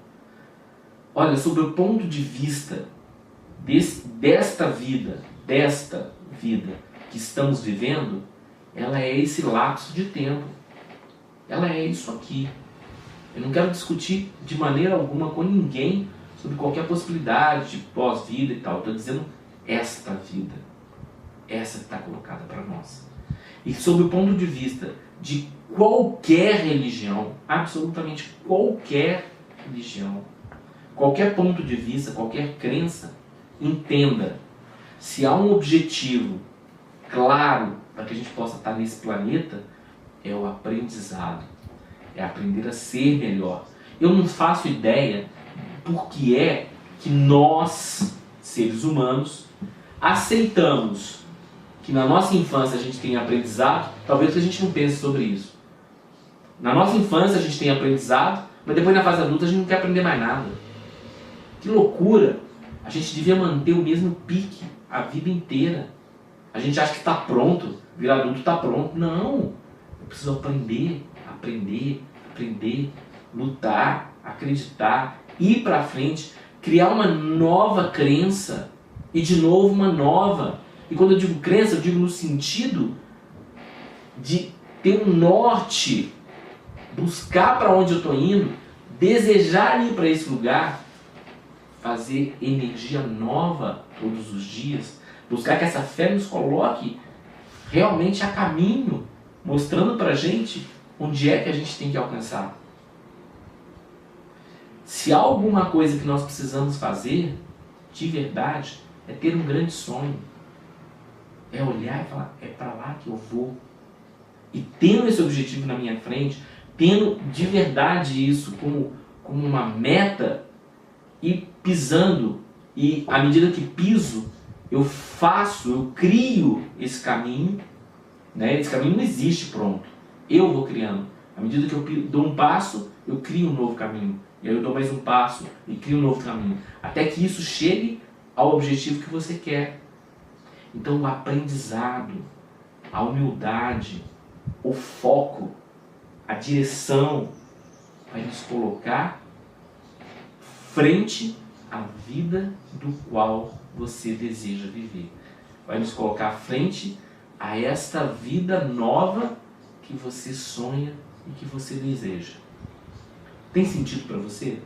Olha, sobre o ponto de vista desta vida que estamos vivendo, ela é esse lapso de tempo. Ela é isso aqui. Eu não quero discutir de maneira alguma com ninguém sobre qualquer possibilidade de pós-vida e tal. Estou dizendo esta vida. Essa que está colocada para nós. E sob o ponto de vista de qualquer religião, absolutamente qualquer religião, qualquer ponto de vista, qualquer crença, entenda, se há um objetivo claro para que a gente possa estar nesse planeta, é o aprendizado, é aprender a ser melhor. Eu não faço ideia por que é que nós, seres humanos, aceitamos que na nossa infância a gente tem aprendizado, talvez a gente não pense sobre isso. Na nossa infância a gente tem aprendizado, mas depois na fase adulta a gente não quer aprender mais nada. Que loucura! A gente devia manter o mesmo pique a vida inteira. A gente acha que está pronto, virar adulto está pronto. Não! Eu preciso aprender, lutar, acreditar, ir para frente, criar uma nova crença e de novo uma nova. E quando eu digo crença, eu digo no sentido de ter um norte, buscar para onde eu estou indo, desejar ir para esse lugar, fazer energia nova todos os dias, buscar que essa fé nos coloque realmente a caminho, mostrando para a gente onde é que a gente tem que alcançar. Se há alguma coisa que nós precisamos fazer, de verdade, é ter um grande sonho. É olhar e falar, é para lá que eu vou. E tendo esse objetivo na minha frente, tendo de verdade isso como uma meta, e pisando, e à medida que piso, eu crio esse caminho, né? Esse caminho não existe pronto, eu vou criando. À medida que eu dou um passo, eu crio um novo caminho, e aí eu dou mais um passo e crio um novo caminho, até que isso chegue ao objetivo que você quer. Então o aprendizado, a humildade, o foco, a direção vai nos colocar frente à vida do qual você deseja viver. Vai nos colocar frente a esta vida nova que você sonha e que você deseja. Tem sentido para você?